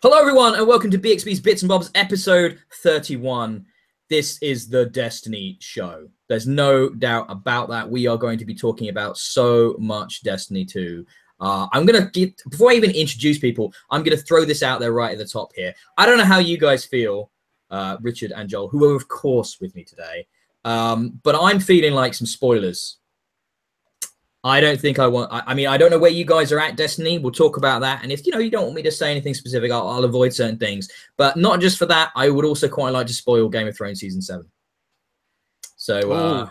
Hello, everyone, and welcome to Bxb'S Bits and Bobs episode 31. This is the Destiny show. There's no doubt about that. We are going to be talking about so much Destiny 2. I'm going to before I even introduce people, I'm going to throw this out there right at the top here. I don't know how you guys feel, Richard and Joel, who are, of course, with me today. But I'm feeling like some spoilers. I don't think I want. I mean, I don't know where you guys are at, Destiny. We'll talk about that. And if you don't want me to say anything specific, I'll avoid certain things. But not just for that, I would also quite like to spoil Game of Thrones season 7. So,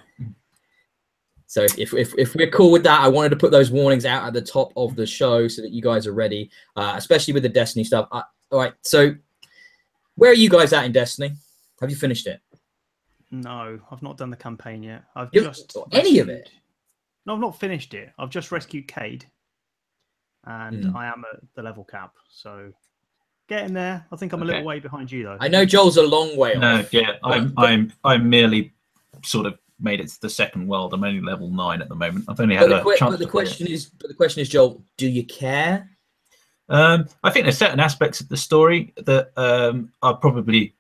so if we're cool with that, I wanted to put those warnings out at the top of the show so that you guys are ready, especially with the Destiny stuff. All right. So, where are you guys at in Destiny? Have you finished it? No, I've not done the campaign yet. I've just any of it. No, I've not finished it. I've just rescued Cade, and I am at the level cap. So getting there. I think I'm a little way behind you, though. I know Joel's a long way off. No, yeah, I'm merely sort of made it to the second world. I'm only level 9 at the moment. I've only had a chance. But the question is, Joel, do you care? I think there's certain aspects of the story that are probably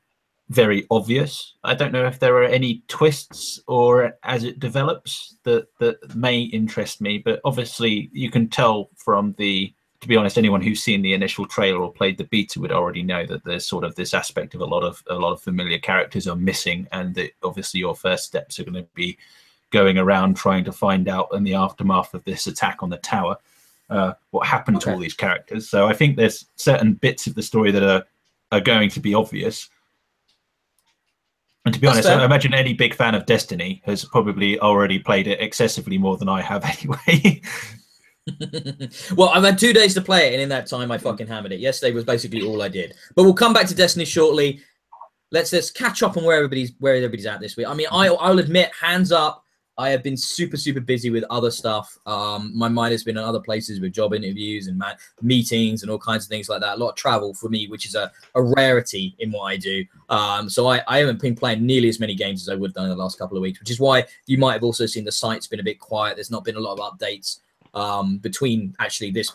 very obvious. I don't know if there are any twists or as it develops that may interest me, but obviously you can tell from to be honest, anyone who's seen the initial trailer or played the beta would already know that there's sort of this aspect of a lot of familiar characters are missing, and that obviously your first steps are going to be going around trying to find out in the aftermath of this attack on the tower what happened to all these characters. So I think there's certain bits of the story that are going to be obvious. And to be honest, I imagine any big fan of Destiny has probably already played it excessively more than I have anyway. Well, I've had 2 days to play it, and in that time, I fucking hammered it. Yesterday was basically all I did. But we'll come back to Destiny shortly. Let's catch up on where everybody's at this week. I mean, I'll admit, hands up, I have been super, super busy with other stuff. My mind has been in other places with job interviews and meetings and all kinds of things like that. A lot of travel for me, which is a rarity in what I do. So I haven't been playing nearly as many games as I would have done in the last couple of weeks, which is why you might have also seen the site's been a bit quiet. There's not been a lot of updates between actually this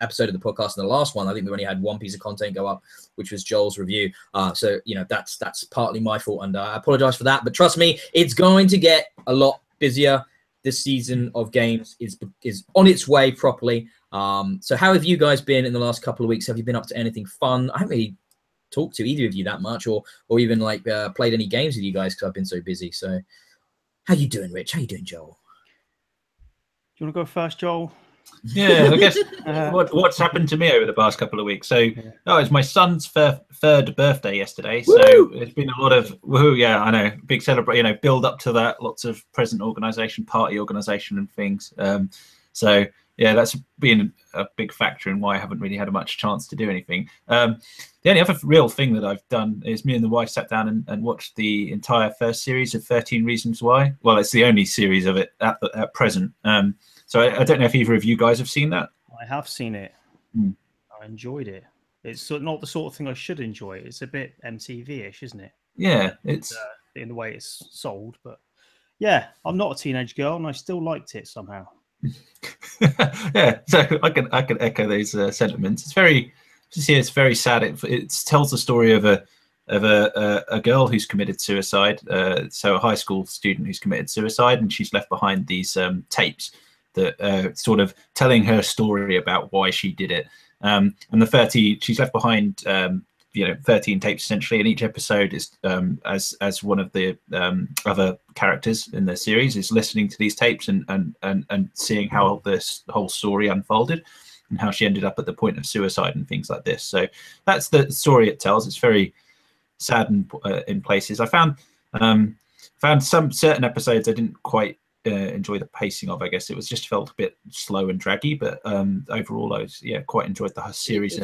episode of the podcast and the last one. I think we only had one piece of content go up, which was Joel's review. So, that's partly my fault, and I apologize for that. But trust me, it's going to get a lot busier. This season of games is on its way properly. So how have you guys been in the last couple of weeks? Have you been up to anything fun? I haven't really talked to either of you that much, or even like played any games with you guys because I've been so busy. So how you doing, Rich? How you doing, Joel? Do you want to go first, Joel? Yeah, I guess what's happened to me over the past couple of weeks. So, it's my son's third birthday yesterday. So it's been a lot of woohoo. Yeah, I know, big celebration. Build up to that. Lots of present organisation, party organisation, and things. So yeah, that's been a big factor in why I haven't really had much chance to do anything. The only other real thing that I've done is me and the wife sat down and watched the entire first series of 13 Reasons Why. Well, it's the only series of it at present. So I don't know if either of you guys have seen that. I have seen it. I enjoyed it. It's not the sort of thing I should enjoy. It's a bit MTV-ish, isn't it? Yeah, it's in the way it's sold. But yeah, I'm not a teenage girl, and I still liked it somehow. Yeah, so I can echo those sentiments. It's very sad. It tells the story of a girl who's committed suicide. So a high school student who's committed suicide, and she's left behind these tapes that sort of telling her story about why she did it. And she's left behind 13 tapes essentially, and each episode is as one of the other characters in the series is listening to these tapes and seeing how this whole story unfolded and how she ended up at the point of suicide and things like this. So that's the story it tells. It's very sad in places. I found some certain episodes I didn't quite enjoy the pacing of. I guess it was just felt a bit slow and draggy, but overall I was quite enjoyed the series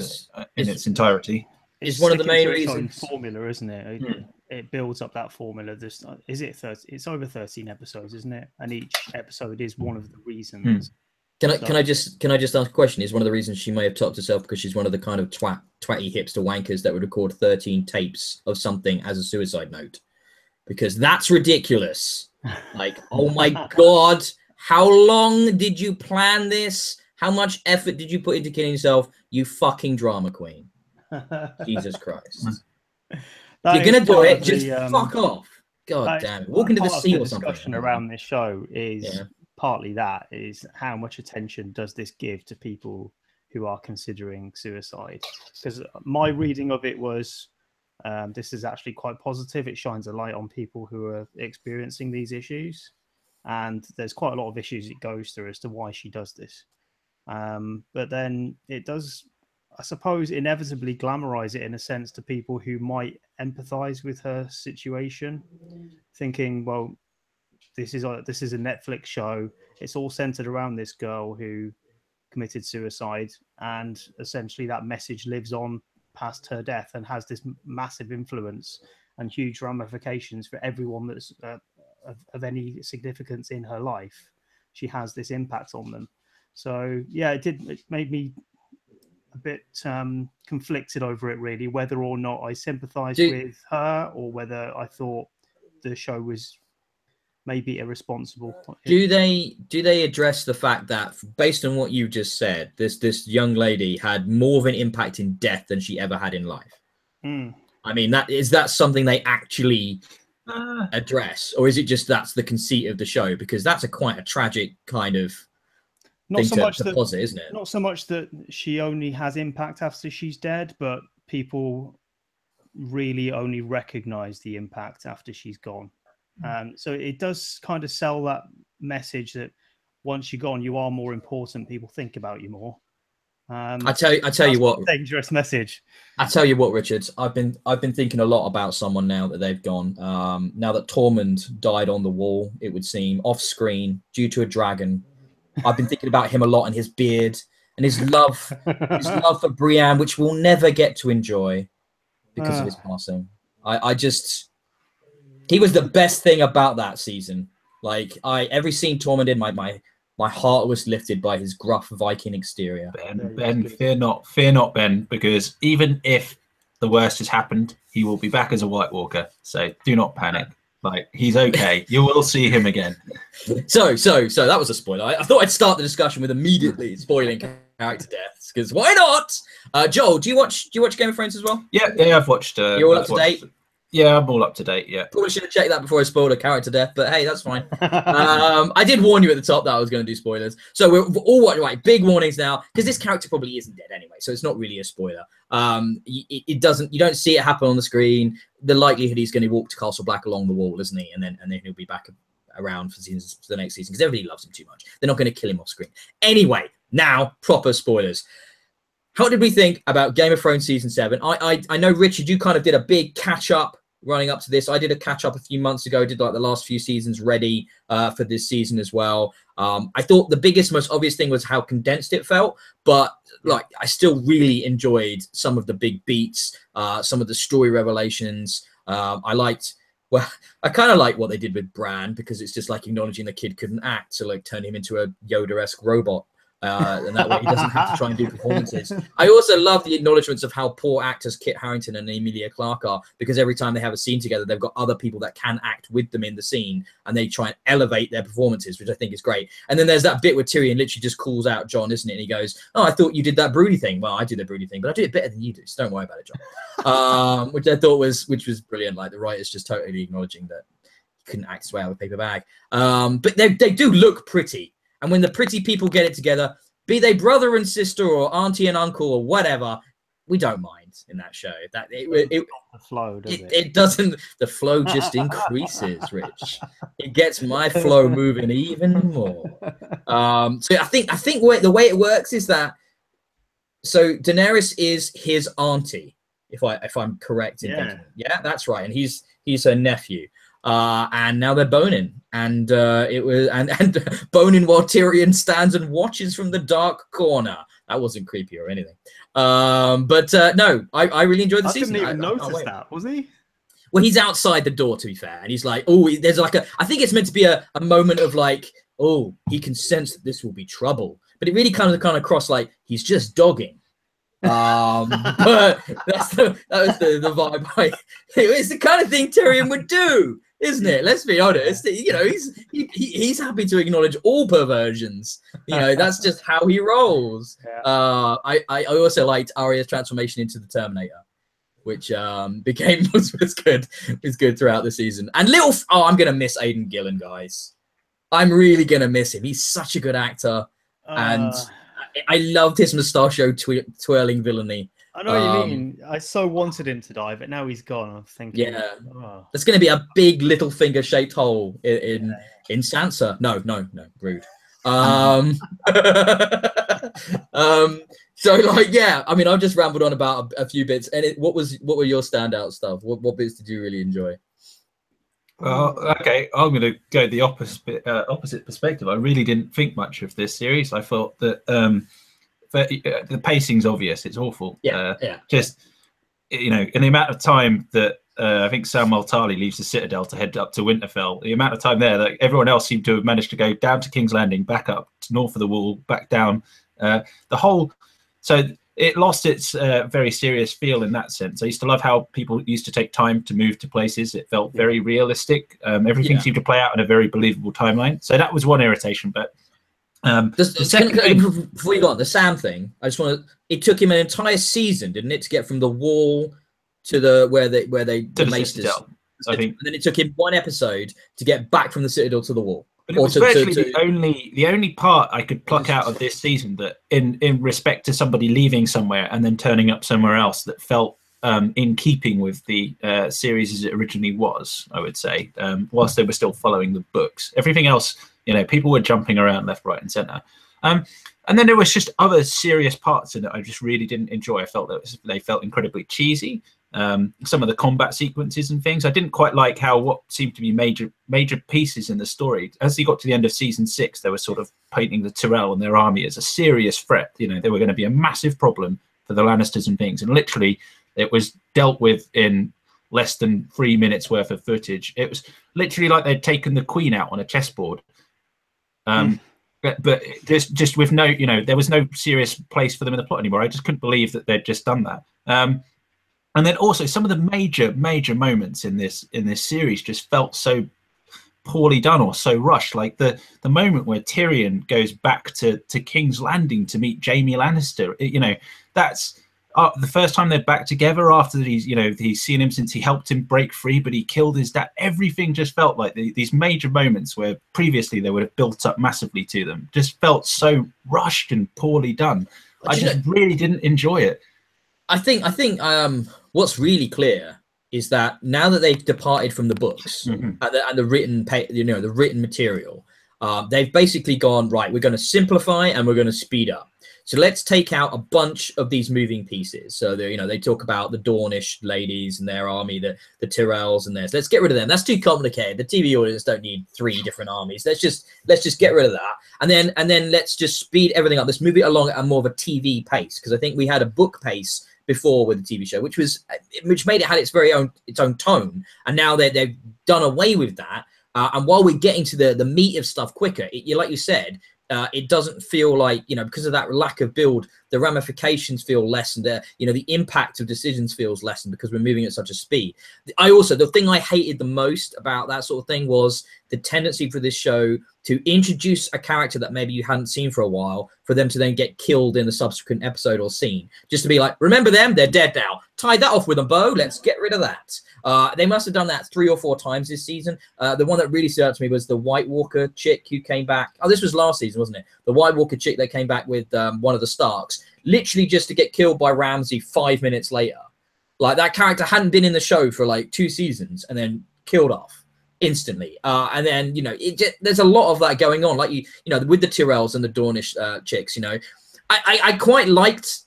in its entirety. It's one of the main reasons. Formula, isn't it? It builds up that formula. It's over 13 episodes, isn't it? And each episode is one of the reasons. Can I just ask a question? Is one of the reasons she may have topped herself because she's one of the kind of twatty hipster wankers that would record 13 tapes of something as a suicide note? Because that's ridiculous. Like, oh my God, how long did you plan this? How much effort did you put into killing yourself? You fucking drama queen. Jesus Christ. That You're gonna is do part it, of just the, fuck off. God damn it. Walk into the part of sea the or something. discussion around this show is Yeah. partly that is how much attention does this give to people who are considering suicide? Because my reading of it was this is actually quite positive. It shines a light on people who are experiencing these issues, and there's quite a lot of issues it goes through as to why she does this. But then it does, I suppose, inevitably glamorize it in a sense to people who might empathize with her situation, thinking, well, this is a Netflix show. It's all centered around this girl who committed suicide, and essentially that message lives on past her death and has this massive influence and huge ramifications for everyone that's of any significance in her life. She has this impact on them. So yeah, it made me a bit conflicted over it, really, whether or not I sympathized with her or whether I thought the show was maybe irresponsible. Do they address the fact that, based on what you just said, this young lady had more of an impact in death than she ever had in life? I mean, is that something they actually address, or is it just that's the conceit of the show? Because that's quite a tragic kind of not thing so to much deposit, that, isn't it? Not so much that she only has impact after she's dead, but people really only recognize the impact after she's gone. So it does kind of sell that message that once you're gone, you are more important. People think about you more. I tell you what, dangerous message. I tell you what, Richard, I've been thinking a lot about someone now that they've gone. Now that Tormund died on the wall, it would seem off screen due to a dragon. I've been thinking about him a lot and his beard and his love for Brienne, which we'll never get to enjoy because of his passing. He was the best thing about that season. Like every scene Tormund did, my heart was lifted by his gruff Viking exterior. Ben, fear not, Ben, because even if the worst has happened, he will be back as a White Walker. So do not panic. Like, he's okay. You will see him again. So that was a spoiler. I thought I'd start the discussion with immediately spoiling character deaths, because why not? Joel, do you watch Game of Thrones as well? Yeah, I've watched. You're all up to date? Yeah, I'm all up to date. Yeah. Probably should have checked that before I spoiled a character death, but hey, that's fine. I did warn you at the top that I was going to do spoilers. So we're all watching, right? Big warnings now, because this character probably isn't dead anyway, so it's not really a spoiler. You don't see it happen on the screen. The likelihood he's going to walk to Castle Black along the wall, isn't he? And then he'll be back around for the next season, because everybody loves him too much. They're not going to kill him off screen. Anyway, now proper spoilers. How did we think about Game of Thrones season 7? I know, Richard, you kind of did a big catch up running up to this. I did a catch up a few months ago, did like the last few seasons ready for this season as well. I thought the biggest, most obvious thing was how condensed it felt, but like I still really enjoyed some of the big beats, some of the story revelations. I kind of like what they did with Bran, because it's just like acknowledging the kid couldn't act, so like turn him into a Yoda-esque robot. And that way he doesn't have to try and do performances. I also love the acknowledgements of how poor actors Kit Harington and Emilia Clarke are, because every time they have a scene together, they've got other people that can act with them in the scene, and they try and elevate their performances, which I think is great. And then there's that bit where Tyrion literally just calls out Jon, isn't it? And he goes, "Oh, I thought you did that broody thing." Well, I do the broody thing, but I do it better than you do, so don't worry about it, Jon. Which I thought was brilliant. Like the writers just totally acknowledging that he couldn't act his way out of a paper bag. But they do look pretty. And when the pretty people get it together, be they brother and sister or auntie and uncle or whatever, we don't mind in that show. The flow, it doesn't. The flow just increases, Rich. It gets my flow moving even more. So I think the way it works is that, so Daenerys is his auntie, if I'm correct in thinking. Yeah, that's right, and he's her nephew. And now they're boning, and boning while Tyrion stands and watches from the dark corner. That wasn't creepy or anything. No, I really enjoyed the season. I didn't even notice that. Was he? Well, he's outside the door, to be fair, and he's like, oh, there's like I think it's meant to be a moment of like, oh, he can sense that this will be trouble, but it really kind of across like he's just dogging. But that was the vibe. It's the kind of thing Tyrion would do, isn't it? Let's be honest. You know, he's happy to acknowledge all perversions. You know, that's just how he rolls. Yeah. I also liked Arya's transformation into the Terminator, which was good throughout the season. And I'm gonna miss Aidan Gillen, guys. I'm really gonna miss him. He's such a good actor, and I loved his mustachio twirling villainy. I know what you mean. I so wanted him to die, but now he's gone. I'm thinking, yeah, there's going to be a big little finger shaped hole in Sansa. No, rude. So like, yeah, I mean, I've just rambled on about a few bits. And what were your standout stuff? What bits did you really enjoy? Well, okay, I'm going to go the opposite perspective. I really didn't think much of this series. I thought that the pacing's obvious. It's awful. Just, you know, in the amount of time that I think Samwell Tarly leaves the Citadel to head up to Winterfell, the amount of time there that everyone else seemed to have managed to go down to King's Landing, back up to north of the Wall, back down. So it lost its very serious feel in that sense. I used to love how people used to take time to move to places. It felt very realistic. Everything seemed to play out in a very believable timeline. So that was one irritation. But the second thing, before you go on, the Sam thing, I just want to. It took him an entire season, didn't it, to get from the Wall to the where they Citadel, I think. And then it took him one episode to get back from the Citadel to the Wall. But it was virtually the only part I could pluck out of this season that, in respect to somebody leaving somewhere and then turning up somewhere else, that felt in keeping with the series as it originally was. I would say, whilst they were still following the books, everything else, you know, people were jumping around left, right, and centre. And then there was just other serious parts in it I just really didn't enjoy. I felt that they felt incredibly cheesy. Some of the combat sequences and things, I didn't quite like how what seemed to be major pieces in the story, as they got to the end of season 6, they were sort of painting the Tyrell and their army as a serious threat. You know, they were going to be a massive problem for the Lannisters and things, and literally it was dealt with in less than 3 minutes worth of footage. It was literally like they'd taken the Queen out on a chessboard. But just with no, you know, there was no serious place for them in the plot anymore. I just couldn't believe that they'd just done that. And then also some of the major moments in this series just felt so poorly done or so rushed. Like the moment where Tyrion goes back to King's Landing to meet Jaime Lannister. You know, that's the first time they're back together after he's seen him since he helped him break free, but he killed his dad. Everything just felt like these major moments where previously they would have built up massively to them just felt so rushed and poorly done. I just really didn't enjoy it. I think what's really clear is that now that they've departed from the books and the written material, they've basically gone, right, we're going to simplify and we're going to speed up. So let's take out a bunch of these moving pieces. So they talk about the Dornish ladies and their army, the Tyrells and theirs. Let's get rid of them. That's too complicated. The TV audience don't need 3 different armies. Let's just get rid of that. And then let's just speed everything up. Let's move it along at more of a TV pace, because I think we had a book pace before with the TV show, which made it had its own tone. And now they've done away with that. And while we're getting to the meat of stuff quicker, like you said, it doesn't feel like, because of that lack of build, the ramifications feel less, and the impact of decisions feels lessened because we're moving at such a speed. The thing I hated the most about that sort of thing was the tendency for this show to introduce a character that maybe you hadn't seen for a while, for them to then get killed in the subsequent episode or scene, just to be like, remember them, they're dead now. Tie that off with a bow. Let's get rid of that. They must have done that 3 or 4 times this season. The one that really stood out to me was the White Walker chick who came back. Oh, this was last season, wasn't it? The White Walker chick that came back with one of the Starks, literally just to get killed by Ramsay 5 minutes later. Like, that character hadn't been in the show for like 2 seasons and then killed off instantly. And then, there's a lot of that going on. Like, with the Tyrells and the Dornish chicks, I quite liked,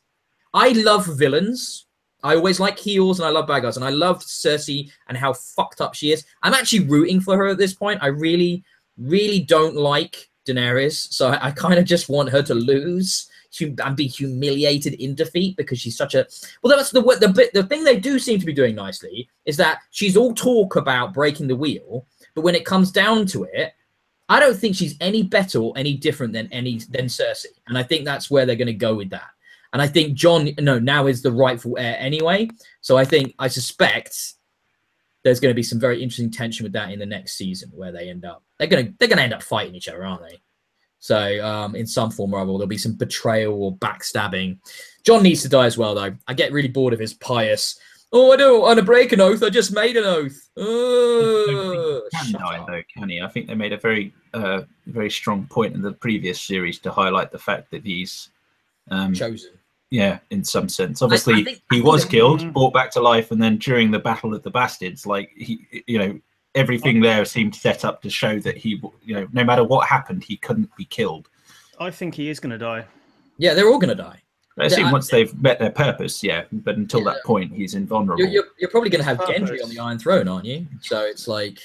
I love villains. I always like heels and I love bad guys, and I love Cersei and how fucked up she is. I'm actually rooting for her at this point. I really, really don't like Daenerys, so I kind of just want her to lose and be humiliated in defeat, because she's such a... Well, that's the thing they do seem to be doing nicely, is that she's all talk about breaking the wheel, but when it comes down to it, I don't think she's any better or any different than Cersei, and I think that's where they're going to go with that. And I think John, now is the rightful heir anyway. So I suspect there's going to be some very interesting tension with that in the next season, where they end up. They're going to end up fighting each other, aren't they? So in some form or other, there'll be some betrayal or backstabbing. John needs to die as well, though. I get really bored of his pious. Oh, I don't want to break an oath. I just made an oath. Oh, he can die, though, can he? I think they made a very, very strong point in the previous series to highlight the fact that he's chosen. Yeah, in some sense. Obviously, he was killed, brought back to life, and then during the Battle of the Bastards, like everything there seemed set up to show that he, no matter what happened, he couldn't be killed. I think he is going to die. Yeah, they're all going to die. I assume once they've met their purpose, yeah. But until that point, he's invulnerable. You're probably going to have Gendry on the Iron Throne, aren't you? So it's like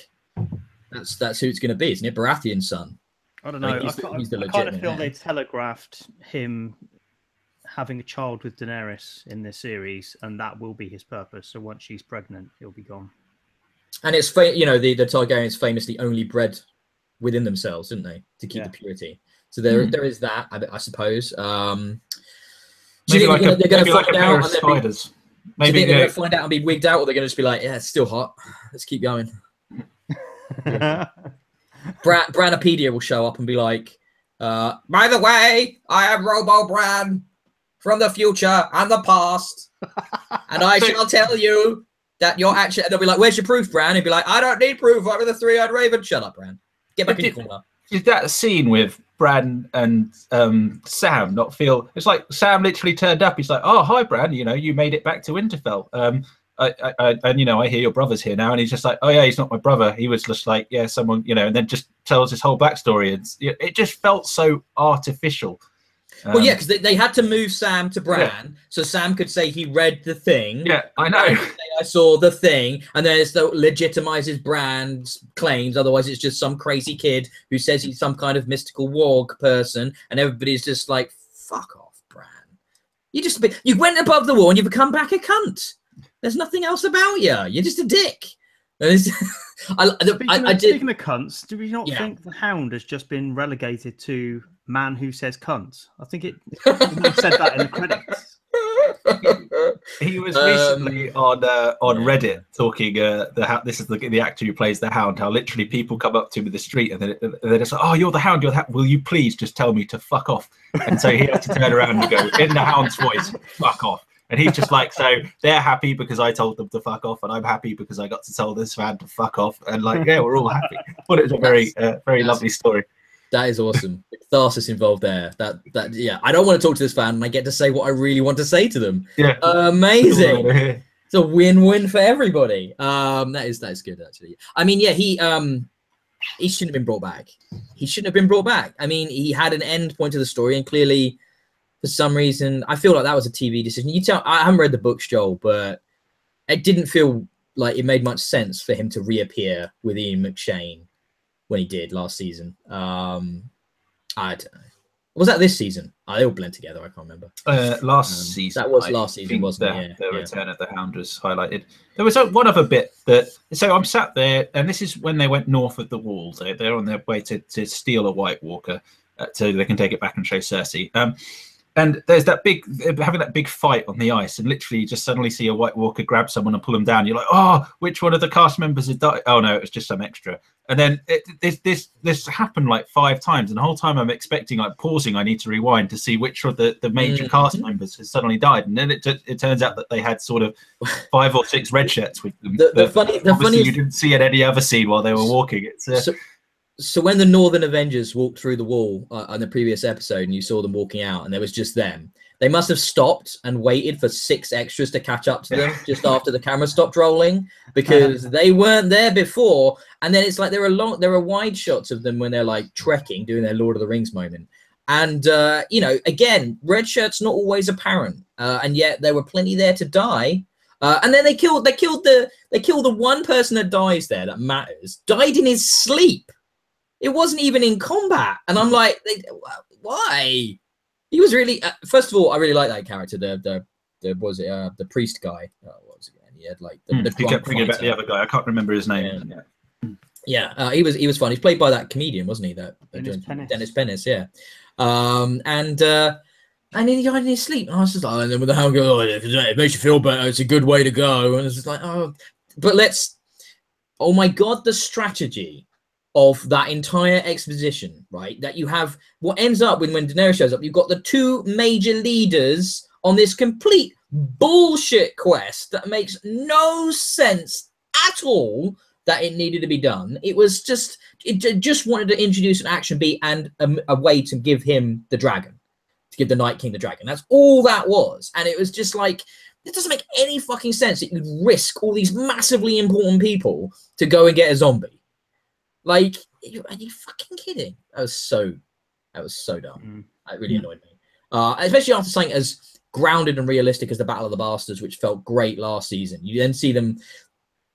that's who it's going to be, isn't it? Baratheon's son. I don't know. I kind of feel they telegraphed him having a child with Daenerys in this series, and that will be his purpose. So once she's pregnant, he'll be gone. And it's the Targaryens famously only bred within themselves, didn't they, to keep the purity? So there is that, I suppose. Do you think they're going to find out? Spiders. Maybe they're going to find out and be wigged out, or they're going to just be like, "Yeah, it's still hot. Let's keep going." Branopedia will show up and be like, "By the way, I am Robo Bran from the future and the past, and I shall tell you that you're actually." And they'll be like, "Where's your proof, Bran?" He'll be like, "I don't need proof. I'm with the three-eyed raven." Shut up, Bran. Get back in the corner. Did that scene with Bran and Sam not feel? It's like Sam literally turned up. He's like, "Oh, hi, Bran. You made it back to Winterfell. I hear your brother's here now." And he's just like, "Oh yeah, he's not my brother. He was just like, yeah, someone, and then just tells his whole backstory. And it just felt so artificial. Well, yeah, because they had to move Sam to Bran, so Sam could say he read the thing. Yeah, I know. I saw the thing, and then it legitimizes Bran's claims. Otherwise, it's just some crazy kid who says he's some kind of mystical warg person, and everybody's just like, "Fuck off, Bran! You went above the wall and you become back a cunt. There's nothing else about you. You're just a dick." Speaking of cunts, do we not think the Hound has just been relegated to man who says cunt? I think it said that in the credits. He was recently on Reddit talking. This is the actor who plays the Hound. How literally people come up to him in the street and they're just like, "Oh, you're the Hound. You're the Hound. Will you please just tell me to fuck off?" And so he had to turn around and go in the Hound's voice, "Fuck off." And he's just like, so they're happy because I told them to fuck off, and I'm happy because I got to tell this fan to fuck off. And like, yeah, we're all happy. But it was a very lovely story. That is awesome. The catharsis involved there. Yeah. I don't want to talk to this fan, and I get to say what I really want to say to them. Yeah. Amazing. It's a win-win for everybody. That is good actually. I mean, yeah, he shouldn't have been brought back. He shouldn't have been brought back. I mean, he had an end point to the story, and clearly, for some reason, I feel like that was a TV decision. I haven't read the books, Joel, but it didn't feel like it made much sense for him to reappear with Ian McShane when he did last season. I don't know. Was that this season? They all blend together. I can't remember. Last season. That was last season, wasn't it? The Return of the Hound was highlighted. There was one other bit that. So I'm sat there, and this is when they went north of the wall. So they're on their way to steal a White Walker, so they can take it back and show Cersei. And there's having that big fight on the ice, and literally you just suddenly see a White Walker grab someone and pull them down. You're like, "Oh, which one of the cast members had died?" Oh no, it was just some extra. And then this happened like 5 times, and the whole time I'm expecting, like pausing, I need to rewind to see which of the major cast members has suddenly died. And then it turns out that they had sort of 5 or 6 red shirts with them. The funny you didn't see in any other scene while they were walking. It's So when the Northern Avengers walked through the wall on the previous episode, and you saw them walking out, and there was just them, they must have stopped and waited for 6 extras to catch up to them just after the camera stopped rolling, because they weren't there before. And then it's like there are wide shots of them when they're like trekking, doing their Lord of the Rings moment. And again, red shirts not always apparent, and yet there were plenty there to die. And then they killed the one person that dies there that matters. Died in his sleep. It wasn't even in combat, and I'm like, why? He was really. First of all, I really like that character. The priest guy. What was it again? He had like the he kept bringing back the other guy. I can't remember his name. Yeah, he was fun. He's played by that comedian, wasn't he? Dennis Pennis. Yeah. And And he died in his sleep. And I was just like, oh, and then with the hound go, oh, it makes you feel better. It's a good way to go. And it's just like, oh, but oh my God, the strategy of that entire exposition, right? That you have what ends up when Daenerys shows up, you've got the two major leaders on this complete bullshit quest that makes no sense at all that it needed to be done. It was just, it just wanted to introduce an action beat and a way to give him the dragon. Give the Night King the dragon. That's all that was. And it was just like, it doesn't make any fucking sense that you'd risk all these massively important people to go and get a zombie. Like, are you fucking kidding? That was so dumb. It really annoyed me. Especially after something as grounded and realistic as the Battle of the Bastards, which felt great last season. You then see them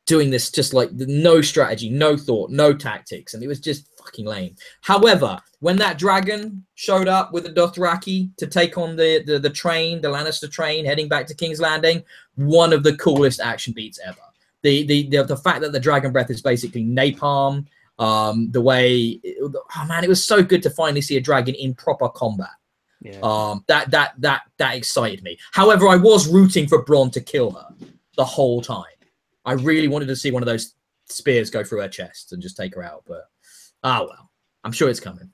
doing this just like no strategy, no thought, no tactics, and it was just fucking lame. However, when that dragon showed up with the Dothraki to take on the train, the Lannister train heading back to King's Landing, one of the coolest action beats ever. The fact that the dragon breath is basically napalm, the way, oh man, it was so good to finally see a dragon in proper combat. Yeah. That excited me. However, I was rooting for Bronn to kill her the whole time. I really wanted to see one of those spears go through her chest and just take her out, but well, I'm sure it's coming.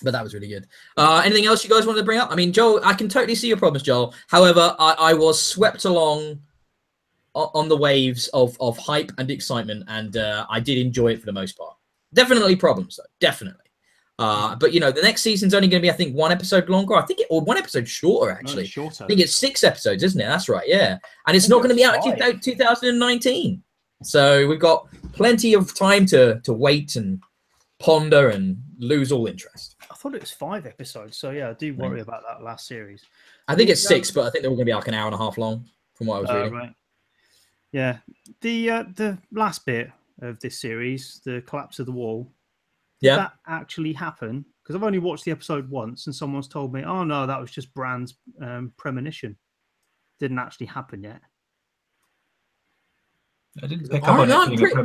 But that was really good. Anything else you guys wanted to bring up? I mean, Joel, I can totally see your problems, Joel. However, I was swept along on the waves of hype and excitement, and I did enjoy it for the most part. Definitely problems, though. Definitely. But, you know, the next season's only going to be, I think, 1 episode longer. I think or 1 episode shorter, actually. No, shorter. I think it's 6 episodes, isn't it? That's right, yeah. And it's not going to be out until 2019. So we've got plenty of time to wait and ponder and lose all interest. I thought it was 5 episodes. So, yeah, I do worry about that last series. I think it's 6, but I think they're all going to be like an hour and a half long from what I was reading. Right. Yeah. The last bit of this series, the collapse of the wall, did that actually happen? Because I've only watched the episode once and someone's told me, oh, no, that was just Bran's premonition. Didn't actually happen yet. I didn't pick up on it.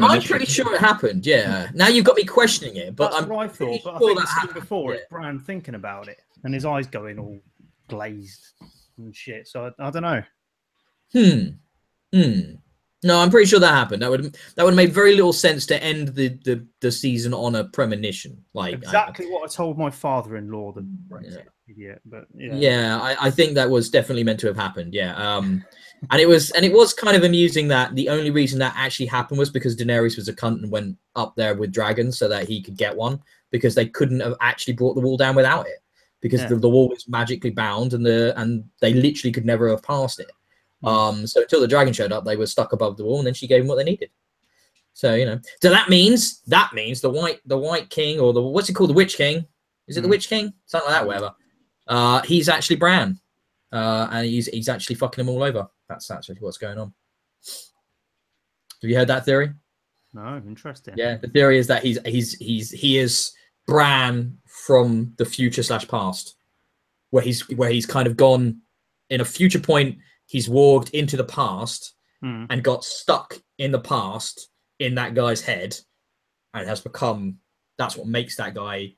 I'm pretty sure it happened, yeah. Now you've got me questioning it. But that's what I thought. But I think the scene before, it's Bran thinking about it and his eyes going all glazed and shit. So I don't know. No, I'm pretty sure that happened. That would have made very little sense to end the season on a premonition. Like exactly what I told my father-in-law. Idiot, but I think that was definitely meant to have happened. Yeah, and it was kind of amusing that the only reason that actually happened was because Daenerys was a cunt and went up there with dragons so that he could get one, because they couldn't have actually brought the wall down without it, because the wall was magically bound and they literally could never have passed it. So until the dragon showed up, they were stuck above the wall, and then she gave them what they needed. So, you know, so that means the White King, or what's it called, the Witch King? Is it the Witch King? Something like that, whatever. He's actually Bran, and he's actually fucking them all over. That's actually what's going on. Have you heard that theory? No, interesting. Yeah, the theory is that he is Bran from the future/past, where he's kind of gone in a future point. He's walked into the past and got stuck in the past in that guy's head, and has become, that's what makes that guy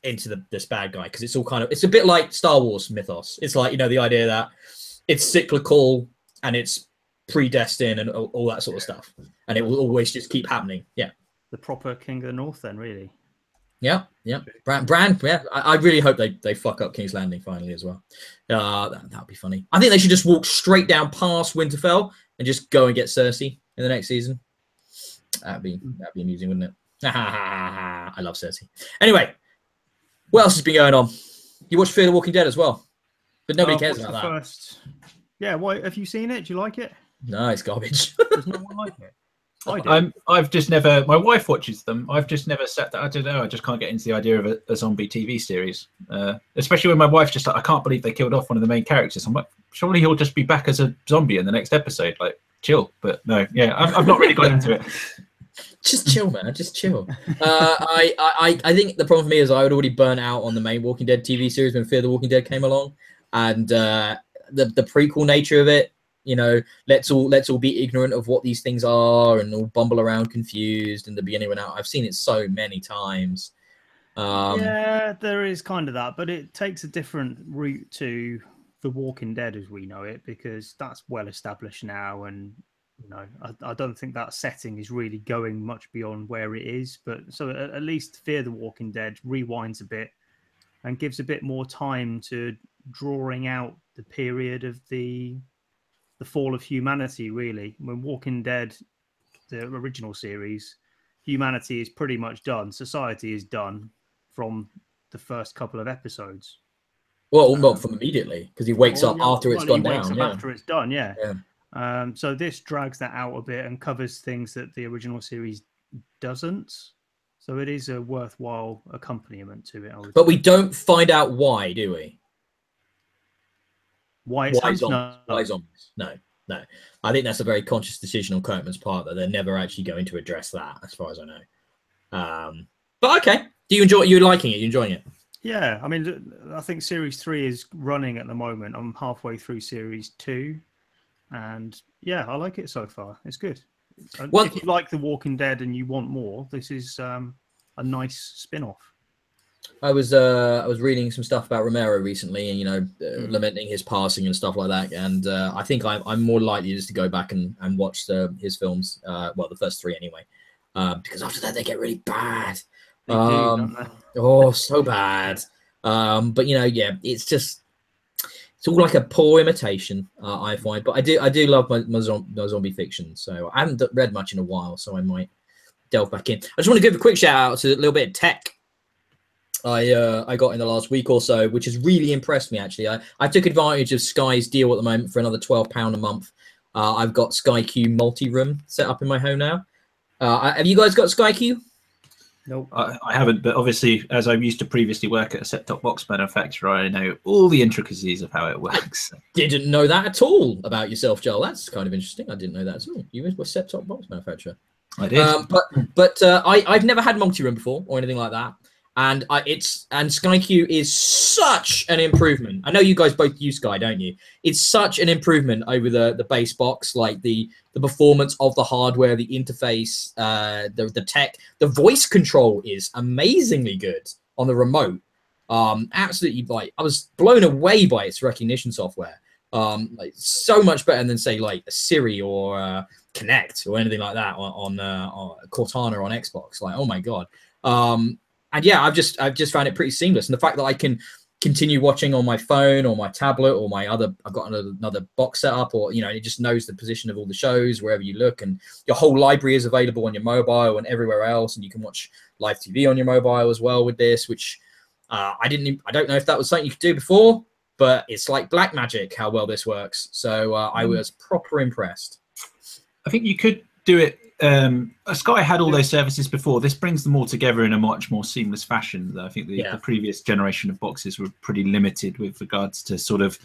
into this bad guy. Because it's all kind of, it's a bit like Star Wars mythos. It's like, you know, the idea that it's cyclical and it's predestined and all that sort of stuff, and it will always just keep happening. Yeah, the proper King of the North, then, really. Yeah. Bran. Yeah, I really hope they fuck up King's Landing finally as well. That'd be funny. I think they should just walk straight down past Winterfell and just go and get Cersei in the next season. That'd be amusing, wouldn't it? I love Cersei. Anyway, what else has been going on? You watched Fear the Walking Dead as well, but nobody cares about that. First. Yeah, why have you seen it? Do you like it? No, it's garbage. Does no one like it? I've just never. My wife watches them. I've just never sat there. I don't know. I just can't get into the idea of a zombie TV series, especially when my wife's just like, I can't believe they killed off one of the main characters. I'm like, surely he'll just be back as a zombie in the next episode. Like, chill. But no, yeah, I've not really got into it. Just chill, man. Just chill. I think the problem for me is I would already burn out on the main Walking Dead TV series when Fear the Walking Dead came along, and the prequel nature of it. You know, let's all be ignorant of what these things are and all bumble around confused in the beginning and out. I've seen it so many times. Yeah, there is kind of that, but it takes a different route to The Walking Dead as we know it, because that's well established now, and I don't think that setting is really going much beyond where it is. But so at least Fear the Walking Dead rewinds a bit and gives a bit more time to drawing out the period of the fall of humanity. Really, when Walking Dead, the original series, humanity is pretty much done. Society is done from the first couple of episodes. Well, not from immediately, because he wakes up after it's gone down. Wakes up after it's done, yeah. Yeah. So this drags that out a bit and covers things that the original series doesn't. So it is a worthwhile accompaniment to it. But we don't find out why, do we? Why zombies? No. Why zombies? No. I think that's a very conscious decision on Kirkman's part that they're never actually going to address that, as far as I know. But okay. Do you enjoy? You're liking it? You enjoying it? Yeah. I mean, I think Series 3 is running at the moment. I'm halfway through Series 2. And yeah, I like it so far. It's good. If you like The Walking Dead and you want more, this is a nice spin-off. I was reading some stuff about Romero recently, and lamenting his passing and stuff like that. And I think I'm more likely just to go back and watch his films. Well, the first 3 anyway, because after that they get really bad. They do, don't they? Oh, so bad. But yeah, it's all like a poor imitation, I find. But I do love my zombie fiction. So I haven't read much in a while, so I might delve back in. I just want to give a quick shout out to a little bit of tech I got in the last week or so, which has really impressed me. Actually, I took advantage of Sky's deal at the moment for another £12 a month. I've got Sky Q multi-room set up in my home now. Have you guys got Sky Q? Nope. I haven't, but obviously, as I used to previously work at a set-top box manufacturer, I know all the intricacies of how it works. Didn't know that at all about yourself, Joel. That's kind of interesting. I didn't know that at all. You were a set-top box manufacturer. I did. But I've never had multi-room before or anything like that. And Sky Q is such an improvement. I know you guys both use Sky, don't you? It's such an improvement over the base box, like the performance of the hardware, the interface, the tech. The voice control is amazingly good on the remote. Absolutely, like I was blown away by its recognition software. Like so much better than say like a Siri or Kinect or anything like that on Cortana on Xbox. Like, oh my god. And yeah, I've just found it pretty seamless. And the fact that I can continue watching on my phone or my tablet or I've got another box set up, or, it just knows the position of all the shows wherever you look, and your whole library is available on your mobile and everywhere else. And you can watch live TV on your mobile as well with this, which I don't know if that was something you could do before, but it's like black magic how well this works. So I was proper impressed. I think you could do it. Sky had all those services before. This brings them all together in a much more seamless fashion. I think the previous generation of boxes were pretty limited with regards to sort of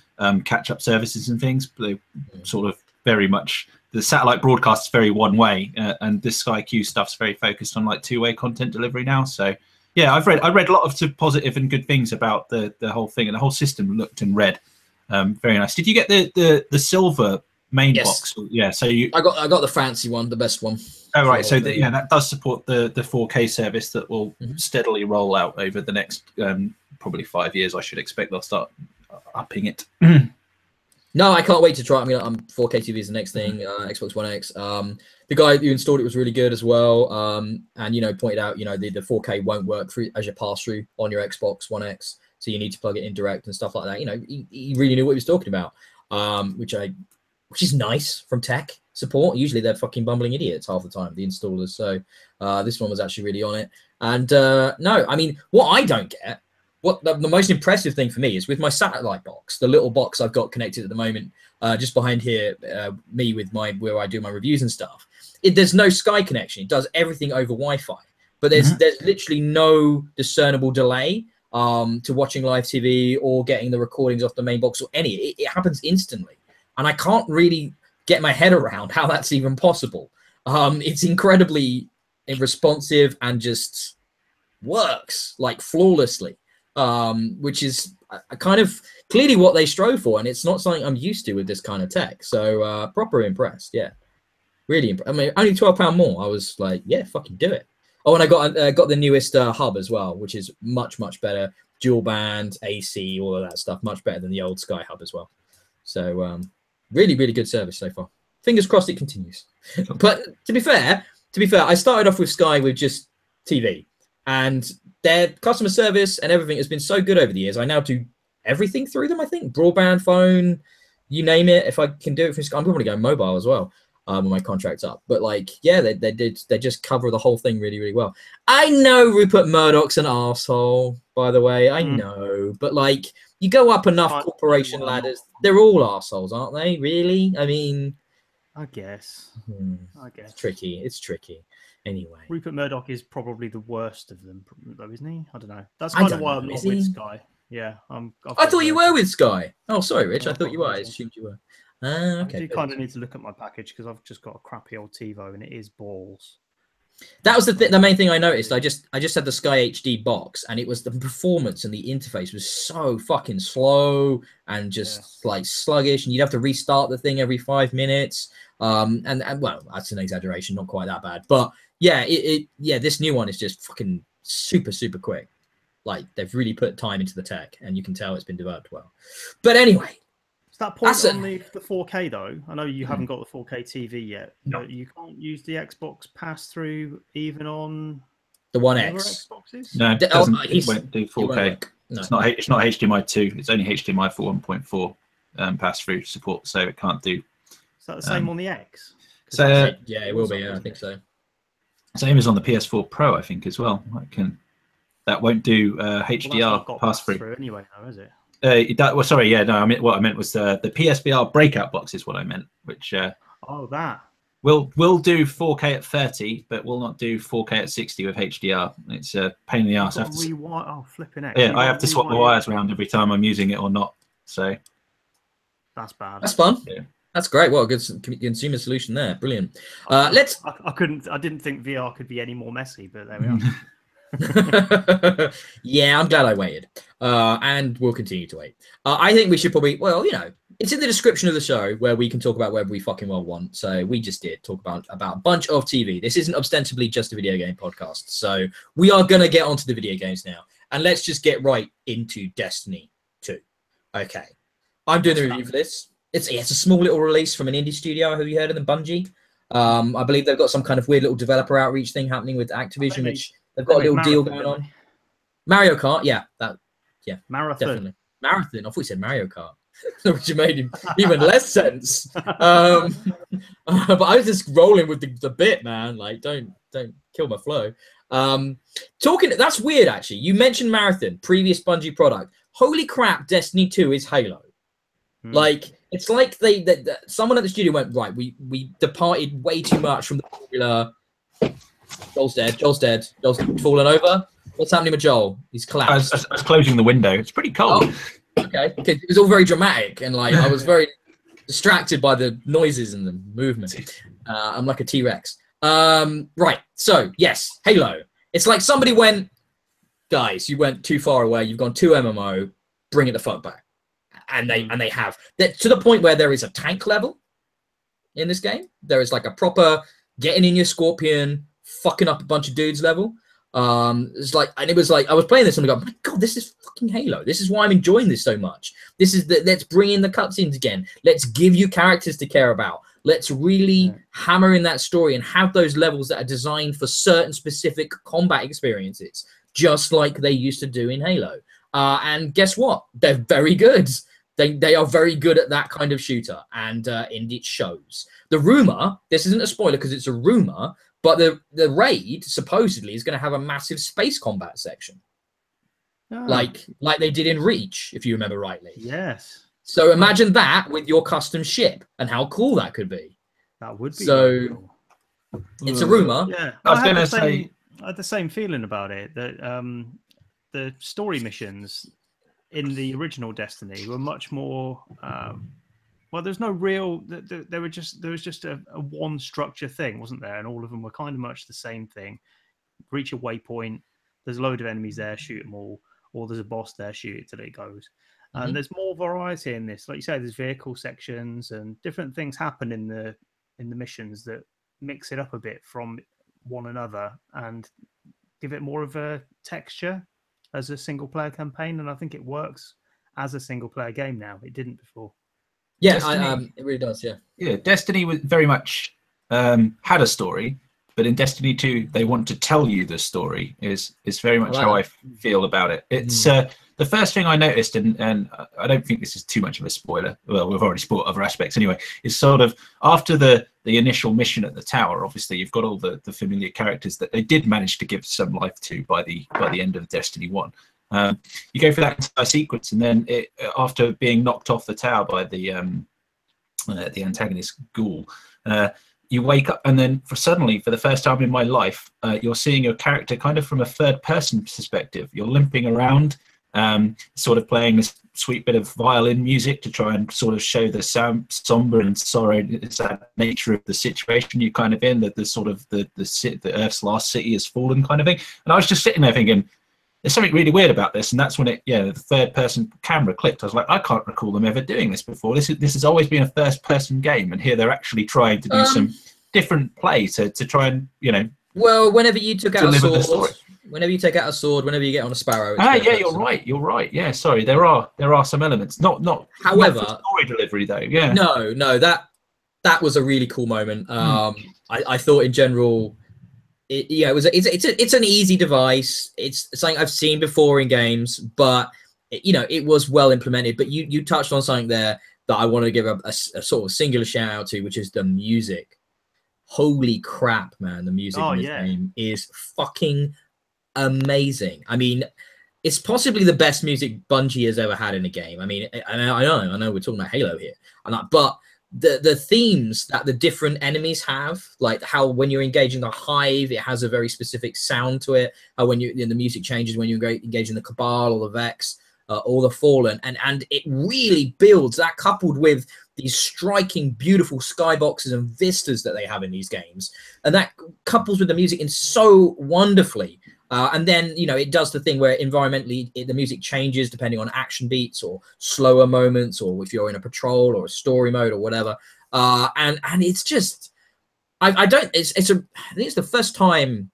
catch-up services and things. They sort of very much, the satellite broadcast is very one way, and this Sky Q stuff's very focused on like two-way content delivery now. So yeah, I read a lot of positive and good things about the whole thing, and the whole system looked and read very nice. Did you get the silver main box? Yeah, so I got the fancy one, the best one. Oh right, so that does support the 4K service that will steadily roll out over the next probably 5 years. I should expect they'll start upping it. No, I can't wait to try it. I'm 4K TV is the next thing. Xbox One X. The guy who installed it was really good as well, and pointed out the 4K won't work as your pass through on your Xbox One X, so you need to plug it in direct and stuff like that. He really knew what he was talking about, which is nice from tech support. Usually they're fucking bumbling idiots half the time, the installers. So this one was actually really on it. And no, I mean, what I don't get, what the most impressive thing for me is with my satellite box, the little box I've got connected at the moment, just behind here, me with where I do my reviews and stuff. There's no Sky connection. It does everything over Wi-Fi, but there's literally no discernible delay to watching live TV or getting the recordings off the main box or any. It happens instantly. And I can't really get my head around how that's even possible. It's incredibly responsive and just works like flawlessly, which is kind of clearly what they strove for. And it's not something I'm used to with this kind of tech. So proper impressed. Yeah, really impressed. I mean, only £12 more. I was like, yeah, fucking do it. Oh, and I got the newest hub as well, which is much better. Dual band, AC, all of that stuff, much better than the old Sky hub as well. So really good service so far. Fingers crossed it continues. But to be fair, I started off with Sky with just TV, and their customer service and everything has been so good over the years. I now do everything through them. I think broadband, phone, you name it. If I can do it from Sky, I'm probably going mobile as well. When my contract's up, but like, yeah, they just cover the whole thing really well. I know Rupert Murdoch's an arsehole, by the way. I know, but like, you go up enough corporation ladders, they're all arseholes, aren't they? Really? I mean, I guess. It's tricky. Anyway, Rupert Murdoch is probably the worst of them, though, isn't he? I don't know. That's kind of why I'm not with Sky. Yeah, I thought you were with Sky. Oh, sorry, Rich. I thought you were. I assumed you were. Okay. I do kind of need to look at my package because I've just got a crappy old TiVo and it is balls. That was the main thing I noticed. I just had the Sky HD box, and it was the performance and the interface was so fucking slow and just like sluggish, and you'd have to restart the thing every 5 minutes. And well, that's an exaggeration, not quite that bad, but yeah, this new one is just fucking super quick. Like, they've really put time into the tech, and you can tell it's been developed well. But anyway. Is that point on the 4K though? I know you haven't got the 4K TV yet, but you can't use the Xbox pass-through even on the One X. Xboxes? No, it won't do 4K. No. It's not HDMI 2. It's only HDMI 1.4 pass-through support, so it can't do. Is that the same on the X? So yeah, it will be. Yeah, I think so. Same as on the PS4 Pro, I think, as well. That won't do HDR pass-through anyway, though, is it? Sorry, yeah, no. I mean, what I meant was the PSVR breakout box is what I meant, which that will do 4K at 30, but will not do 4K at 60 with HDR. It's a pain in the ass. Flipping it! Yeah, I have to swap the wires around every time I'm using it or not. So that's bad. That's fun. Yeah. That's great. Well, good consumer solution there. Brilliant. I didn't think VR could be any more messy, but there we are. Yeah, I'm glad I waited, and we'll continue to wait. I think we should probably, well, it's in the description of the show where we can talk about whatever we fucking well want. So we just did talk about a bunch of TV. This isn't ostensibly just a video game podcast, so we are gonna get onto the video games now, and let's just get right into Destiny 2. Okay, I'm doing the review for this. It's a small little release from an indie studio. Have you heard of them? Bungie. I believe they've got some kind of weird little developer outreach thing happening with Activision, which they've got a little deal going on. Mario Kart, yeah, Marathon. Definitely. Marathon. I thought you said Mario Kart, which made even less sense. But I was just rolling with the bit, man. Like, don't kill my flow. That's weird, actually. You mentioned Marathon, previous Bungie product. Holy crap, Destiny 2 is Halo. Like, it's like someone at the studio went, right, we departed way too much from the formula. Joel's dead. Joel's fallen over. What's happening with Joel? He's collapsed. I was closing the window. It's pretty cold. Oh, okay. It was all very dramatic, and like I was very distracted by the noises and the movement. I'm like a T-Rex. Right. So yes, Halo. It's like somebody went, guys, you went too far away. You've gone too MMO. Bring it the fuck back. And they have that to the point where there is a tank level in this game. There is like a proper getting in your Scorpion, fucking up a bunch of dudes level. It's like, and it was like I was playing this and I go, my God, this is fucking Halo. This is why I'm enjoying this so much. This is let's bring in the cutscenes again. Let's give you characters to care about. Let's really hammer in that story and have those levels that are designed for certain specific combat experiences, just like they used to do in Halo. And guess what? They're very good. They are very good at that kind of shooter, and it shows. The rumor, this isn't a spoiler because it's a rumor, but the raid supposedly is going to have a massive space combat section, like they did in Reach, if you remember rightly. Yes. So imagine that with your custom ship and how cool that could be. That would be so. Cool. It's a rumor. Yeah, I was going to say I had the same feeling about it. That the story missions in the original Destiny were much more. Well, there's no real. There was just a one structure thing, wasn't there? And all of them were kind of much the same thing. Reach a waypoint. There's a load of enemies there. Shoot them all. Or there's a boss there. Shoot it till it goes. And there's more variety in this. Like you say, there's vehicle sections and different things happen in the missions that mix it up a bit from one another and give it more of a texture as a single player campaign. And I think it works as a single player game now. It didn't before. Yeah, Destiny, it really does. Yeah. Yeah, Destiny was very much had a story, but in Destiny 2, they want to tell you the story. Is very much how I feel about it. It's the first thing I noticed, and I don't think this is too much of a spoiler. Well, we've already spoiled other aspects anyway. Is sort of after the initial mission at the tower. Obviously, you've got all the familiar characters that they did manage to give some life to by the end of Destiny 1. You go for that entire sequence, and then after being knocked off the tower by the antagonist ghoul, you wake up, and then suddenly, for the first time in my life, you're seeing your character kind of from a third-person perspective. You're limping around, sort of playing this sweet bit of violin music to try and sort of show the somber and sorrow, sad nature of the situation you're kind of in. The sort of the Earth's last city has fallen kind of thing. And I was just sitting there thinking, there's something really weird about this, and that's when the third-person camera clicked. I was like, I can't recall them ever doing this before. This has always been a first-person game, and here they're actually trying to do some different play to try and Well, whenever you took out a sword, whenever you take out a sword, whenever you get on a sparrow. Yeah, you're right. You're right. Yeah, sorry, there are some elements. Not. However, not for story delivery though. Yeah. No, that was a really cool moment. I thought in general. It's an easy device. It's something I've seen before in games, but it was well implemented. But you touched on something there that I want to give a sort of singular shout out to, which is the music. Holy crap, man! The music in this game is fucking amazing. I mean, it's possibly the best music Bungie has ever had in a game. I mean, I know we're talking about Halo here, but the themes that the different enemies have, like how when you're engaging the Hive, it has a very specific sound to it. When the music changes when you engage in the Cabal or the Vex or the Fallen, and it really builds that, coupled with these striking, beautiful skyboxes and vistas that they have in these games, and that couples with the music in so wonderfully. And then, it does the thing where environmentally the music changes depending on action beats or slower moments, or if you're in a patrol or a story mode or whatever. And it's just, I think it's the first time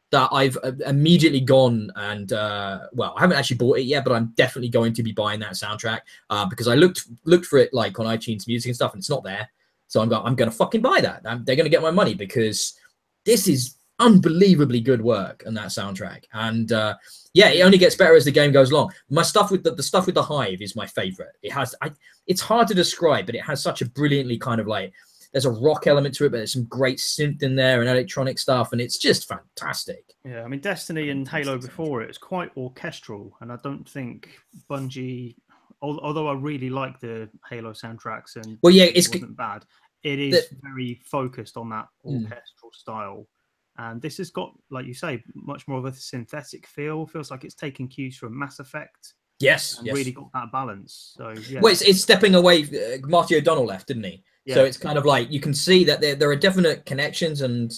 that I've immediately gone and, I haven't actually bought it yet, but I'm definitely going to be buying that soundtrack because I looked for it like on iTunes Music and stuff, and it's not there. So I'm going to fucking buy that. They're going to get my money because this is unbelievably good work on that soundtrack, and it only gets better as the game goes along. My stuff with the stuff with the Hive is my favorite. It's hard to describe, but it has such a brilliantly kind of like, there's a rock element to it, but there's some great synth in there and electronic stuff, and it's just fantastic. Yeah, I mean, Destiny and Halo before it was quite orchestral, and I don't think Bungie, although I really like the Halo soundtracks, and it wasn't bad, it is very focused on that orchestral style. And this has got, like you say, much more of a synthetic feel. Feels like it's taking cues from Mass Effect. Yes, and really got that balance. So yeah. Well, it's stepping away. Marty O'Donnell left, didn't he? Yeah. So it's kind of like you can see that there are definite connections, and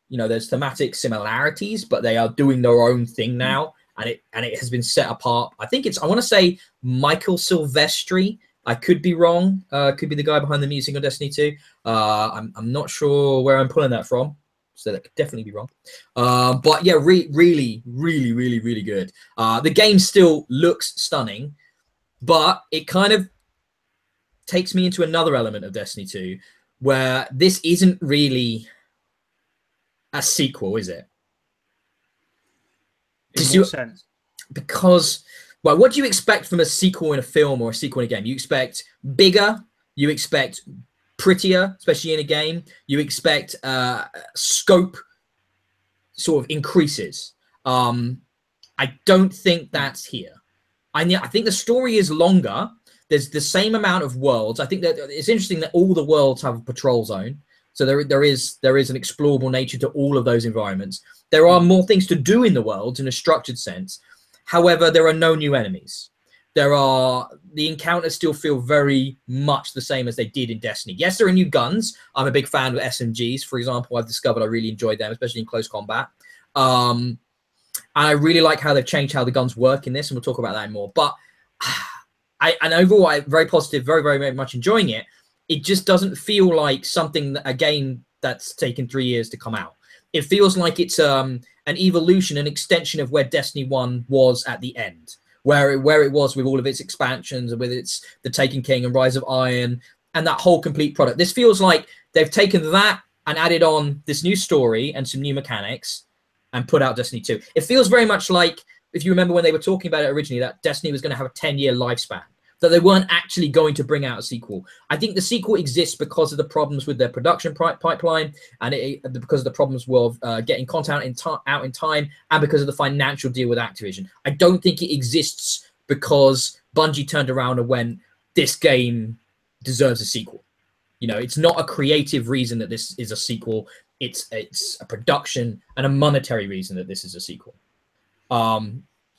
there's thematic similarities, but they are doing their own thing now, and it has been set apart. I think I want to say Michael Silvestri. I could be wrong. Could be the guy behind the music on Destiny 2. I'm not sure where I'm pulling that from. So that could definitely be wrong. But yeah, really, really, really, really good. The game still looks stunning, but it kind of takes me into another element of Destiny 2 where this isn't really a sequel, is it? In what sense? Because, well, what do you expect from a sequel in a film or a sequel in a game? You expect bigger, you expect prettier, especially in a game. You expect scope sort of increases. I don't think that's here. I think the story is longer. There's the same amount of worlds. I think that it's interesting that all the worlds have a patrol zone. So there is an explorable nature to all of those environments. There are more things to do in the world in a structured sense. However, there are no new enemies. The encounters still feel very much the same as they did in Destiny. Yes, there are new guns. I'm a big fan of SMGs, for example. I've discovered I really enjoyed them, especially in close combat. And I really like how they've changed how the guns work in this, and we'll talk about that more. But and overall, I'm very positive, very, very, very much enjoying it. It just doesn't feel like a game that's taken 3 years to come out. It feels like it's an evolution, an extension of where Destiny 1 was at the end, where it was with all of its expansions and with its The Taken King and Rise of Iron and that whole complete product. This feels like they've taken that and added on this new story and some new mechanics and put out Destiny 2. It feels very much like, if you remember when they were talking about it originally, that Destiny was going to have a 10-year lifespan, that they weren't actually going to bring out a sequel. I think the sequel exists because of the problems with their production pipeline and because of the problems with getting content out in time and because of the financial deal with Activision. I don't think it exists because Bungie turned around and went, this game deserves a sequel. You know, it's not a creative reason that this is a sequel. It's a production and a monetary reason that this is a sequel.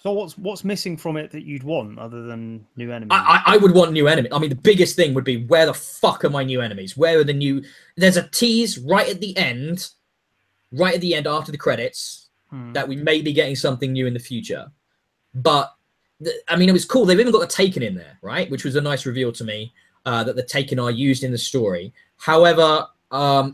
So what's missing from it that you'd want other than new enemies? I would want new enemies. I mean, the biggest thing would be, where the fuck are my new enemies? Where are the new... There's a tease right at the end after the credits, that we may be getting something new in the future. But, I mean, it was cool. They've even got the Taken in there, right? Which was a nice reveal to me, that the Taken are used in the story. However,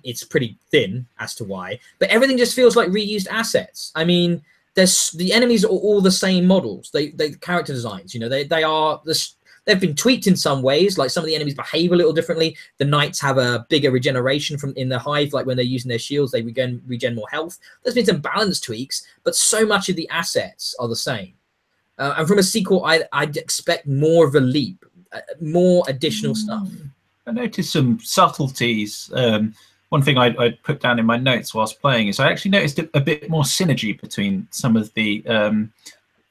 it's pretty thin as to why. But everything just feels like reused assets. I mean... the enemies are all the same models. They character designs, you know, they've been tweaked in some ways. Like some of the enemies behave a little differently. The knights have a bigger regeneration in the hive, like when they're using their shields, they regen more health. There's been some balance tweaks, but so much of the assets are the same. And from a sequel, I'd expect more of a leap, more additional stuff. I noticed some subtleties. One thing I put down in my notes whilst playing is I actually noticed a bit more synergy between some of the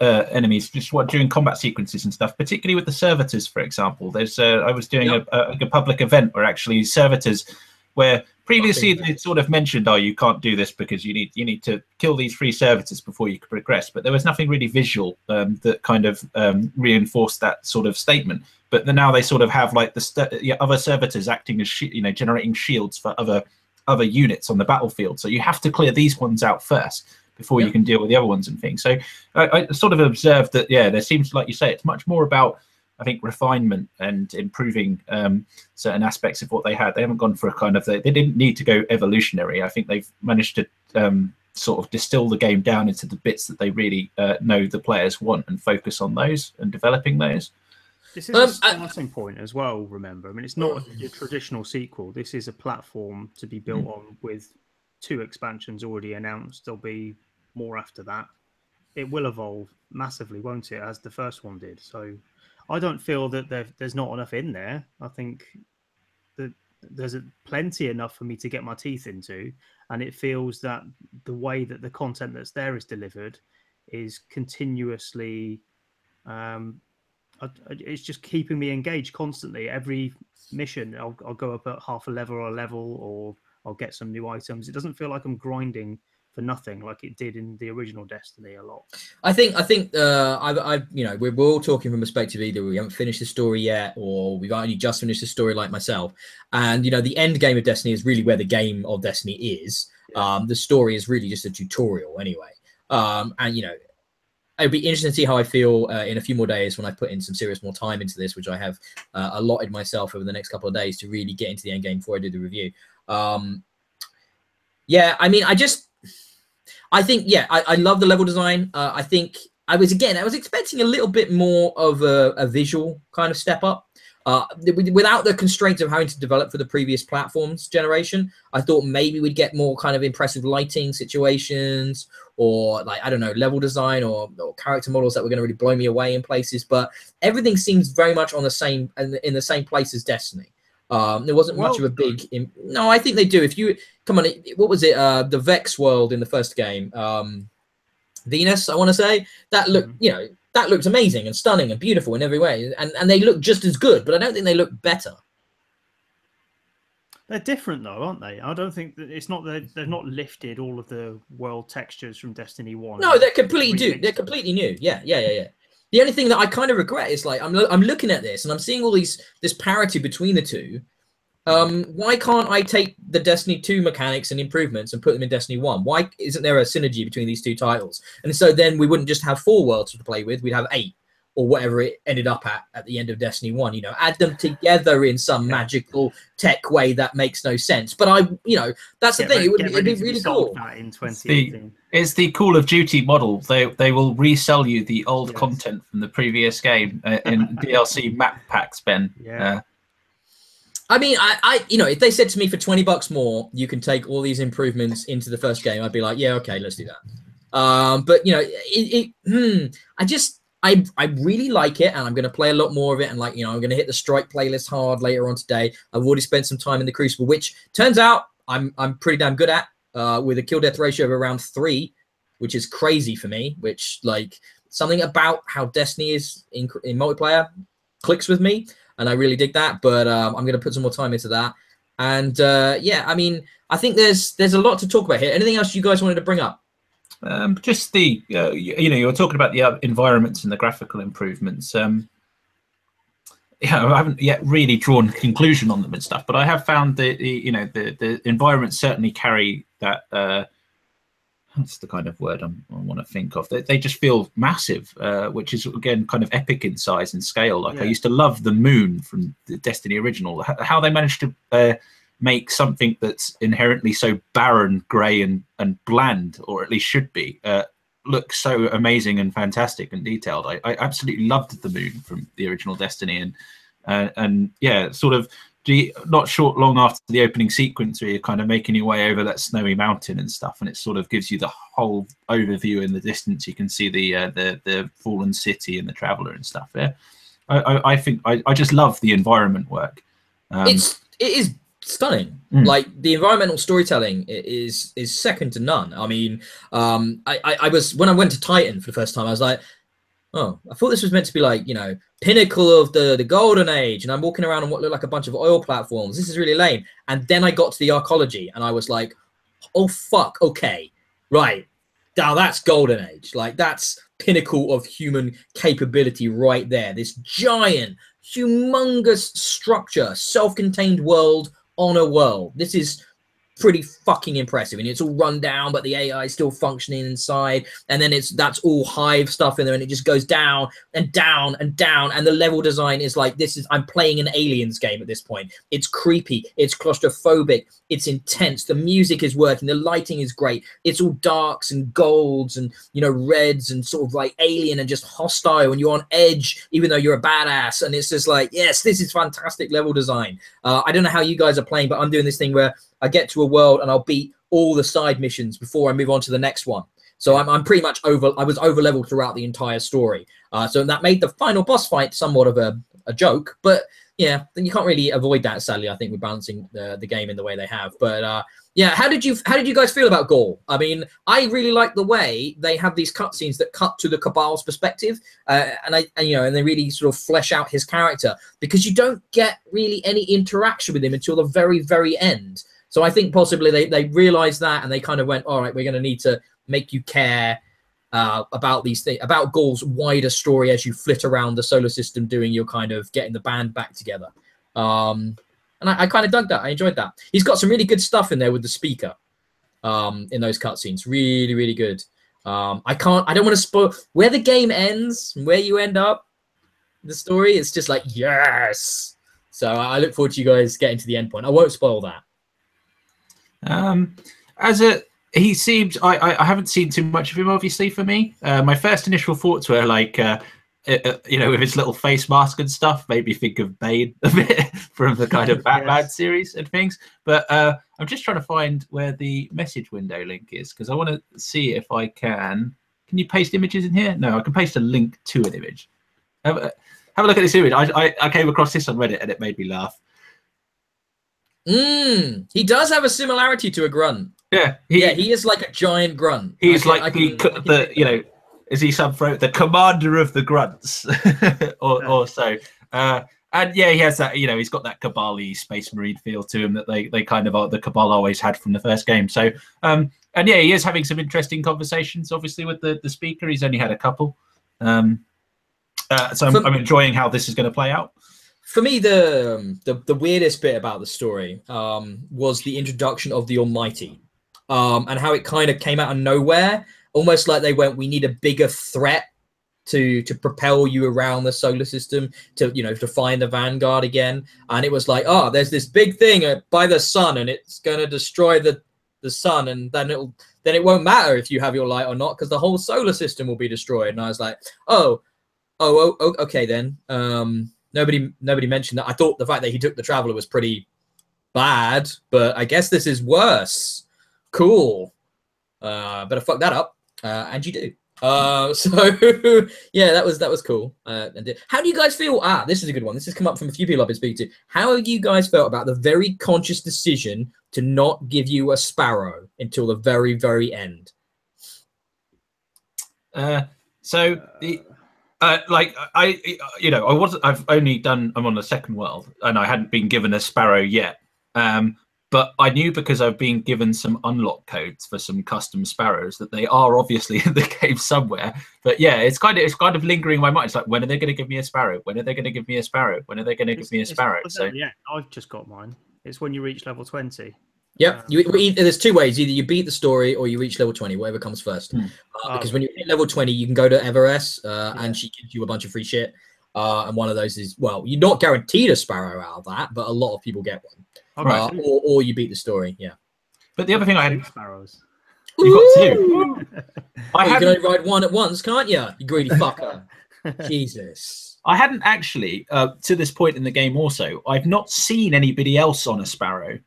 enemies just during combat sequences and stuff, particularly with the servitors, for example. There's I was doing a public event where actually servitors, where previously they sort of mentioned, oh, you can't do this because you need to kill these 3 servitors before you can progress, but there was nothing really visual that kind of reinforced that sort of statement. But now they sort of have like the other servitors acting as generating shields for other units on the battlefield. So you have to clear these ones out first before you can deal with the other ones and things. So I sort of observed that there seems, like you say, it's much more about, I think, refinement and improving certain aspects of what they had. They haven't gone for a kind of they didn't need to go evolutionary. I think they've managed to sort of distill the game down into the bits that they really know the players want and focus on those and developing those. This is a starting point as well, remember. I mean, it's not a traditional sequel. This is a platform to be built on with 2 expansions already announced. There'll be more after that. It will evolve massively, won't it, as the first one did. So I don't feel that there's not enough in there. I think that there's plenty enough for me to get my teeth into. And it feels that the way that the content that's there is delivered is continuously... it's just keeping me engaged constantly. Every mission, I'll go up at half a level or a level, or I'll get some new items. It doesn't feel like I'm grinding for nothing like it did in the original Destiny a lot. I think we're all talking from perspective, either we haven't finished the story yet or we've only just finished the story, like myself. And the end game of Destiny is really where the game of Destiny is. The story is really just a tutorial anyway. It'd be interesting to see how I feel in a few more days when I put in some serious more time into this, which I have allotted myself over the next couple of days to really get into the end game before I do the review. I love the level design. I think I was expecting a little bit more of a visual kind of step up. Without the constraints of having to develop for the previous platforms generation, I thought maybe we'd get more kind of impressive lighting situations, or like, I don't know, level design or character models that were going to really blow me away in places. But everything seems very much in the same place as Destiny. There wasn't much of a big... No, I think they do. If you... Come on, what was it? The Vex world in the first game. Venus, I want to say. That looked, that looks amazing and stunning and beautiful in every way. And they look just as good, but I don't think they look better. They're different though, aren't they? I don't think that it's not that they've not lifted all of the world textures from Destiny 1. No, they're completely new. They're completely new. Yeah. The only thing that I kind of regret is, like, I'm looking at this and I'm seeing all this parity between the two. Why can't I take the Destiny 2 mechanics and improvements and put them in Destiny 1? Why isn't there a synergy between these two titles? And so then we wouldn't just have 4 worlds to play with, we'd have 8. or whatever it ended up at the end of Destiny 1, you know, add them together in some magical tech way that makes no sense. But that's the thing. It'd be really cool. That in 2018. It's the Call of Duty model. They will resell you the old content from the previous game in DLC map packs, Ben. Yeah. I mean, I if they said to me for $20 more, you can take all these improvements into the first game, I'd be like, yeah, okay, let's do that. But you know, I really like it, and I'm going to play a lot more of it. And like, you know, I'm going to hit the Strike playlist hard later on today. I've already spent some time in the Crucible, which turns out I'm pretty damn good at, with a kill death ratio of around 3, which is crazy for me. Which, like, something about how Destiny is in multiplayer clicks with me, and I really dig that. But I'm going to put some more time into that. And yeah, I mean, I think there's a lot to talk about here. Anything else you guys wanted to bring up? Just the, you were talking about the environments and the graphical improvements. I haven't yet really drawn a conclusion on them and stuff, but I have found that the environments certainly carry that. That's the kind of word I want to think of. They just feel massive, which is again kind of epic in size and scale. Like I used to love the moon from the Destiny original. How they managed to make something that's inherently so barren, grey, and bland, or at least should be, look so amazing and fantastic and detailed. I absolutely loved the moon from the original Destiny, and yeah, sort of not long after the opening sequence where you're kind of making your way over that snowy mountain and stuff, and it sort of gives you the whole overview in the distance. You can see the fallen city and the traveler and stuff. Yeah, I think I just love the environment work. It is stunning. Like, the environmental storytelling is second to none. I mean, I was, when I went to Titan for the first time, I was like, oh, I thought this was meant to be like, you know, pinnacle of the golden age, and I'm walking around on what looked like a bunch of oil platforms. This is really lame. And then I got to the archaeology, and I was like, oh fuck, okay, right, now that's golden age. Like, that's pinnacle of human capability right there. This giant, humongous structure, self-contained world on a world. This is pretty fucking impressive, and it's all run down, but the AI is still functioning inside, and then that's all Hive stuff in there, and it just goes down and down and down, and the level design is like, I'm playing an Aliens game at this point. It's creepy, it's claustrophobic, it's intense, the music is working, the lighting is great, it's all darks and golds and, you know, reds and sort of like alien and just hostile, and you're on edge even though you're a badass, and it's just like, yes, this is fantastic level design. I don't know how you guys are playing, but I'm doing this thing where I get to a world and I'll beat all the side missions before I move on to the next one. So I'm pretty much I was over leveled throughout the entire story. So that made the final boss fight somewhat of a joke, but yeah, then you can't really avoid that, sadly. I think we're balancing the game in the way they have. But yeah, how did you guys feel about Gaul? I mean, I really like the way they have these cutscenes that cut to the Cabal's perspective, and they really sort of flesh out his character, because you don't get really any interaction with him until the very, very end. So I think possibly they realized that, and they kind of went, all right, we're going to need to make you care about these things, about Gaul's wider story as you flit around the solar system doing your kind of getting the band back together. And I kind of dug that. I enjoyed that. He's got some really good stuff in there with the speaker in those cutscenes. Really, really good. I don't want to spoil where the game ends and where you end up the story. It's just like, yes. So I look forward to you guys getting to the end point. I won't spoil that. He seems, I haven't seen too much of him, obviously, for me. My first initial thoughts were like, with his little face mask and stuff, made me think of Bane a bit from the kind of Batman series and things. But I'm just trying to find where the message window link is, because I want to see if I can. Can you paste images in here? No, I can paste a link to an image. Have a look at this image. I came across this on Reddit and it made me laugh. He does have a similarity to a grunt. Yeah, he is like a giant grunt. He's is he the commander of the grunts, or so? And yeah, he has that. You know, he's got that Cabal-y Space Marine feel to him that they kind of the Cabal always had from the first game. So, and yeah, he is having some interesting conversations. Obviously, with the speaker, he's only had a couple. So I'm enjoying how this is going to play out. For me, the weirdest bit about the story was the introduction of the Almighty, and how it kind of came out of nowhere, almost like they went, we need a bigger threat to propel you around the solar system to, you know, to find the Vanguard again. And it was like, oh, there's this big thing by the sun, and it's going to destroy the sun, and then it won't matter if you have your light or not, because the whole solar system will be destroyed. And I was like, oh, okay then. Nobody mentioned that. I thought the fact that he took the Traveler was pretty bad, but I guess this is worse. Cool. Better fuck that up, and you do. So yeah, that was cool. How do you guys feel? This is a good one. This has come up from a few people I've been speaking to. How have you guys felt about the very conscious decision to not give you a Sparrow until the very, very end? So the like I'm on the second world, and I hadn't been given a Sparrow yet. But I knew, because I've been given some unlock codes for some custom Sparrows, that they are obviously in the game somewhere. But yeah, it's kind of lingering in my mind. It's like, when are they going to give me a Sparrow? When are they going to give me a Sparrow? When are they going to give me a Sparrow? So yeah, I've just got mine. It's when you reach level 20. Yep. There's two ways. Either you beat the story or you reach level 20, whatever comes first. Because when you hit level 20, you can go to Everest, and she gives you a bunch of free shit. And one of those is, well, you're not guaranteed a Sparrow out of that, but a lot of people get one. Or you beat the story, yeah. But the other thing I had, Sparrows. You got two. You can only ride one at once, can't you? You greedy fucker. Jesus. I hadn't actually, to this point in the game also, I've not seen anybody else on a Sparrow.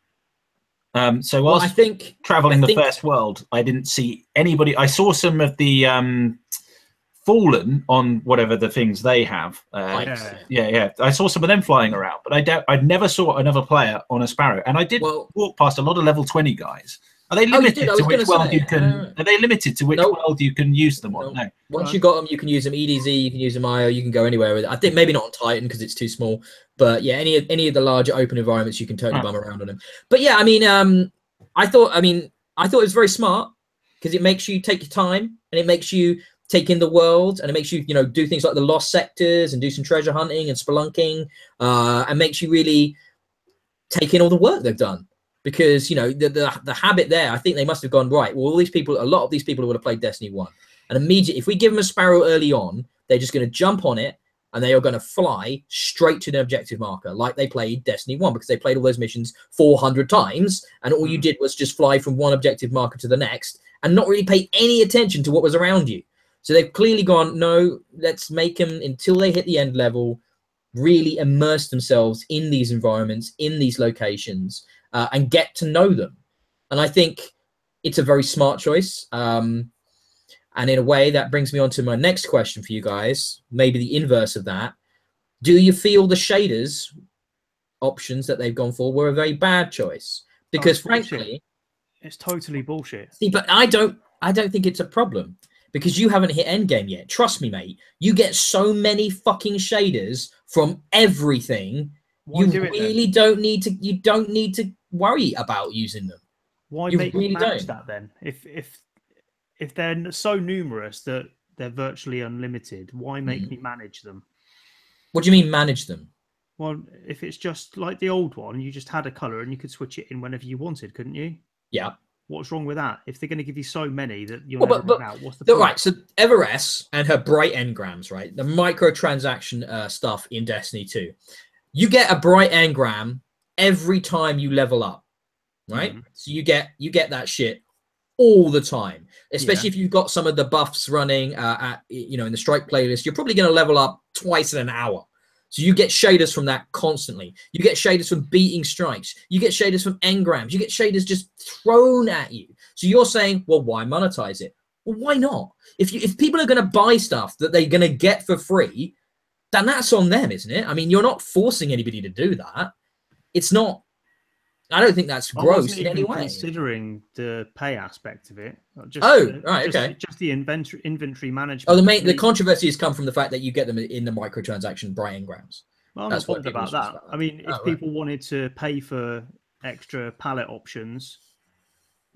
So whilst I think traveling the first world, I didn't see anybody. I saw some of the Fallen on whatever the things they have. Yeah. I saw some of them flying around, but I never saw another player on a Sparrow. And I did walk past a lot of level 20 guys. Are they limited to which world you can? Are they limited to which world you can use them on? No. Once you got them, you can use them EDZ. You can use them IO. You can go anywhere with it. I think maybe not on Titan because it's too small. But yeah, any of the larger open environments, you can totally bum around on them. But yeah, I mean, I thought it was very smart, because it makes you take your time, and it makes you take in the world, and it makes you, you know, do things like the lost sectors and do some treasure hunting and spelunking, and makes you really take in all the work they've done. Because, you know, the habit there, I think they must have gone, right, well, a lot of these people would have played Destiny 1. And immediately, if we give them a Sparrow early on, they're just going to jump on it, and they are going to fly straight to the objective marker, like they played Destiny 1, because they played all those missions 400 times, and all you did was just fly from one objective marker to the next, and not really pay any attention to what was around you. So they've clearly gone, no, let's make them, until they hit the end level, really immerse themselves in these environments, in these locations, and get to know them. And I think it's a very smart choice. And in a way, that brings me on to my next question for you guys, maybe the inverse of that. Do you feel the shaders options that they've gone for were a very bad choice? Because frankly, it's totally bullshit. See, but I don't think it's a problem. Because you haven't hit endgame yet. Trust me, mate. You get so many fucking shaders from everything. You don't need to worry about using them. Why make me manage that then? If they're so numerous that they're virtually unlimited, why make me manage them? What do you mean manage them? Well, if it's just like the old one, you just had a color and you could switch it in whenever you wanted, couldn't you? Yeah. What's wrong with that? If they're going to give you so many that you're never run out, what's the point? Right, so Everest and her bright engrams, right? The microtransaction stuff in Destiny 2. You get a bright engram every time you level up, right? So you get that shit all the time, especially if you've got some of the buffs running in the strike playlist. You're probably going to level up twice in an hour. So you get shaders from that constantly. You get shaders from beating strikes. You get shaders from engrams. You get shaders just thrown at you. So you're saying, well, why monetize it? Well, why not? If people are going to buy stuff that they're going to get for free, then that's on them, isn't it? I mean, you're not forcing anybody to do that. It's not. I don't think that's gross in any way. Considering the pay aspect of it. Okay. Just the inventory management. Oh, the controversy has come from the fact that you get them in the microtransaction bright engrams. Well, I'm not bothered about that. I mean, if people wanted to pay for extra palette options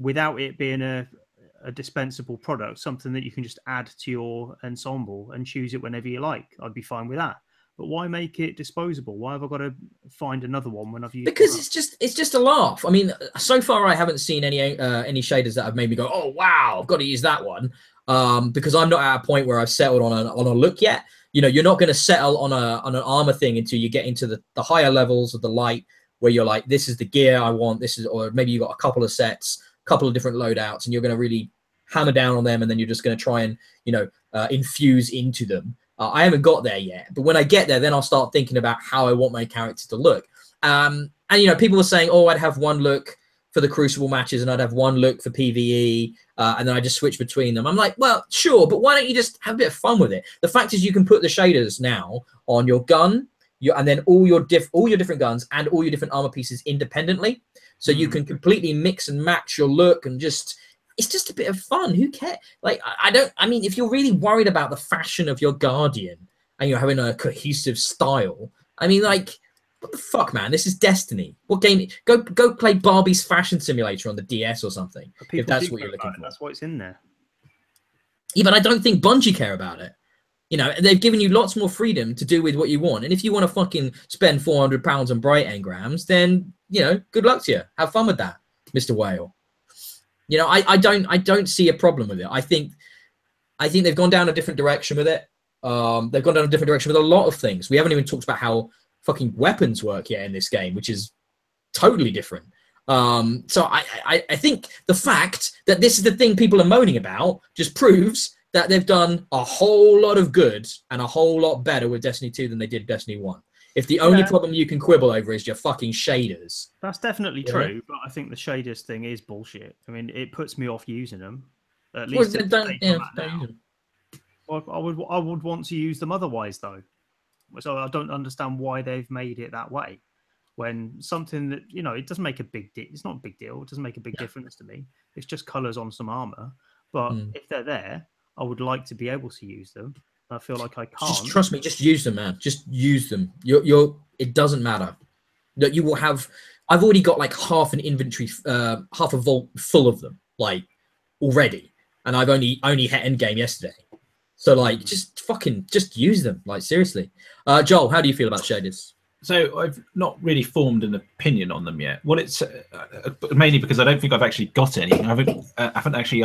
without it being a dispensable product, something that you can just add to your ensemble and choose it whenever you like, I'd be fine with that. But why make it disposable? Why have I got to find another one when I've used? Because it's just a laugh. I mean, so far I haven't seen any shaders that have made me go, oh wow, I've got to use that one. because I'm not at a point where I've settled on a look yet. You know, you're not going to settle on an armor thing until you get into the higher levels of the light, where you're like, this is the gear I want. This is, or maybe you got a couple of sets, a couple of different loadouts, and you're going to really hammer down on them, and then you're just going to try and, you know, infuse into them. I haven't got there yet, but when I get there, then I'll start thinking about how I want my character to look. And, you know, people were saying, oh, I'd have one look for the Crucible matches and I'd have one look for PvE, and then I just switch between them. I'm like, well, sure, but why don't you just have a bit of fun with it? The fact is, you can put the shaders now on your gun, and then all your different guns and all your different armor pieces independently, so you can completely mix and match your look, and just, it's just a bit of fun. Who cares? Like, I mean, if you're really worried about the fashion of your Guardian and you're having a cohesive style, I mean, like, what the fuck, man? This is Destiny. What game? Go play Barbie's Fashion Simulator on the DS or something, if that's what you're looking for. That's why it's in there. Yeah, but I don't think Bungie care about it. You know, they've given you lots more freedom to do with what you want. And if you want to fucking spend £400 on bright engrams, then, you know, good luck to you. Have fun with that, Mr. Whale. You know, I don't see a problem with it. I think they've gone down a different direction with it. They've gone down a different direction with a lot of things. We haven't even talked about how fucking weapons work yet in this game, which is totally different. So I think the fact that this is the thing people are moaning about just proves that they've done a whole lot of good and a whole lot better with Destiny 2 than they did Destiny 1. If the only problem you can quibble over is your fucking shaders. That's definitely true, but I think the shaders thing is bullshit. I mean, it puts me off using them. At least don't use them. Well, I would want to use them otherwise, though. So I don't understand why they've made it that way. When something that, you know, it doesn't make a big deal. It's not a big deal. It doesn't make a big difference to me. It's just colors on some armor. But if they're there, I would like to be able to use them. I feel like I can't. Just trust me. Just use them, man. Just use them. It doesn't matter. That you will have. I've already got like half an inventory, half a vault full of them, like already, and I've only hit endgame yesterday. So like, just use them. Like, seriously. Joel, how do you feel about shaders? So I've not really formed an opinion on them yet. What it's mainly because I don't think I've actually got any. I haven't actually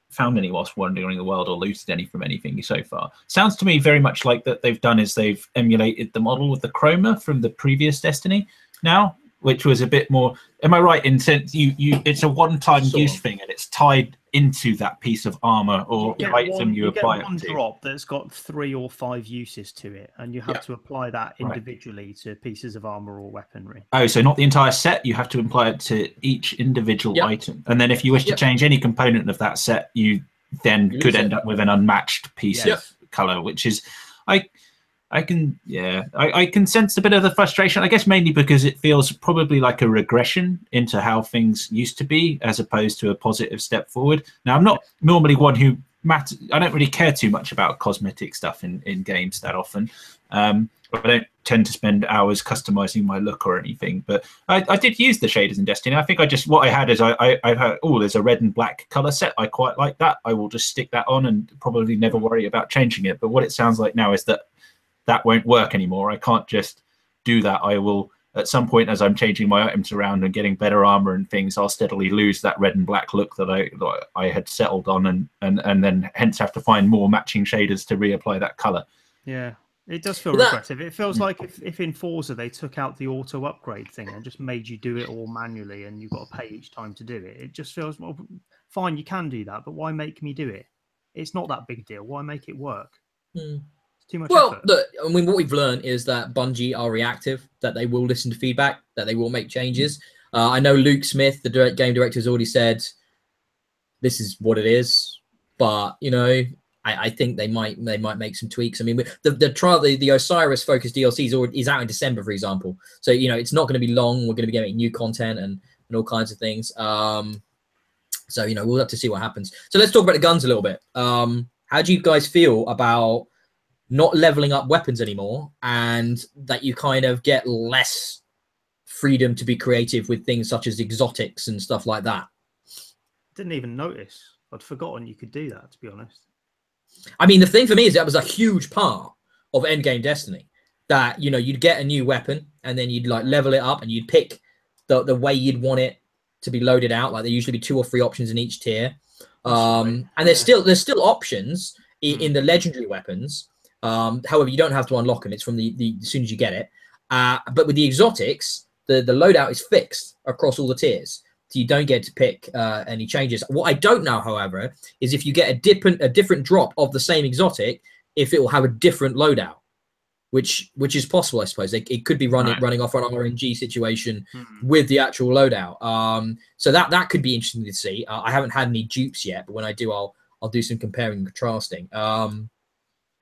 found any whilst wandering the world or looted any from anything so far. Sounds to me very much like that they've done is they've emulated the model with the chroma from the previous Destiny now, which was a bit more. Am I right in sense it's a one-time use thing and it's tied into that piece of armor or item you apply it to? You get one drop that's got 3 or 5 uses to it, and you have to apply that individually to pieces of armor or weaponry. Oh, so not the entire set, you have to apply it to each individual item. And then if you wish to change any component of that set, you then could end up with an unmatched piece of color, which is I can sense a bit of the frustration, I guess, mainly because it feels probably like a regression into how things used to be as opposed to a positive step forward. Now, I'm not normally one who I don't really care too much about cosmetic stuff in games that often. I don't tend to spend hours customizing my look or anything, but I did use the shaders in Destiny. I think what I had is I had, there's a red and black color set. I quite like that. I will just stick that on and probably never worry about changing it. But what it sounds like now is that won't work anymore. I can't just do that. I will, at some point, as I'm changing my items around and getting better armor and things, I'll steadily lose that red and black look that I had settled on, and then hence have to find more matching shaders to reapply that color. Yeah, it does feel regressive. It feels like if in Forza they took out the auto upgrade thing and just made you do it all manually and you've got to pay each time to do it. It just feels, well, fine, you can do that, but why make me do it? It's not that big deal. Why make it work? Too much effort. Look, I mean, what we've learned is that Bungie are reactive, that they will listen to feedback, that they will make changes. I know Luke Smith, the game director, has already said this is what it is, but you know, I think they might make some tweaks. I mean, the Osiris focused DLC is out in December, for example. So you know, it's not going to be long. We're going to be getting new content and all kinds of things. So you know, we'll have to see what happens. So let's talk about the guns a little bit. How do you guys feel about not leveling up weapons anymore, and that you kind of get less freedom to be creative with things such as exotics and stuff like that? Didn't even notice. I'd forgotten you could do that, to be honest. I mean, the thing for me is that was a huge part of endgame Destiny, that, you know, you'd get a new weapon and then you'd like level it up and you'd pick the way you'd want it to be loaded out. Like there usually be 2 or 3 options in each tier. And there's still options in the legendary weapons. However, you don't have to unlock them. It's from the as soon as you get it. But with the exotics, the loadout is fixed across all the tiers. So you don't get to pick any changes. What I don't know, however, is if you get a different drop of the same exotic, if it will have a different loadout, which is possible, I suppose. It could be running off an RNG situation with the actual loadout. So that could be interesting to see. I haven't had any dupes yet, but when I do, I'll do some comparing and contrasting.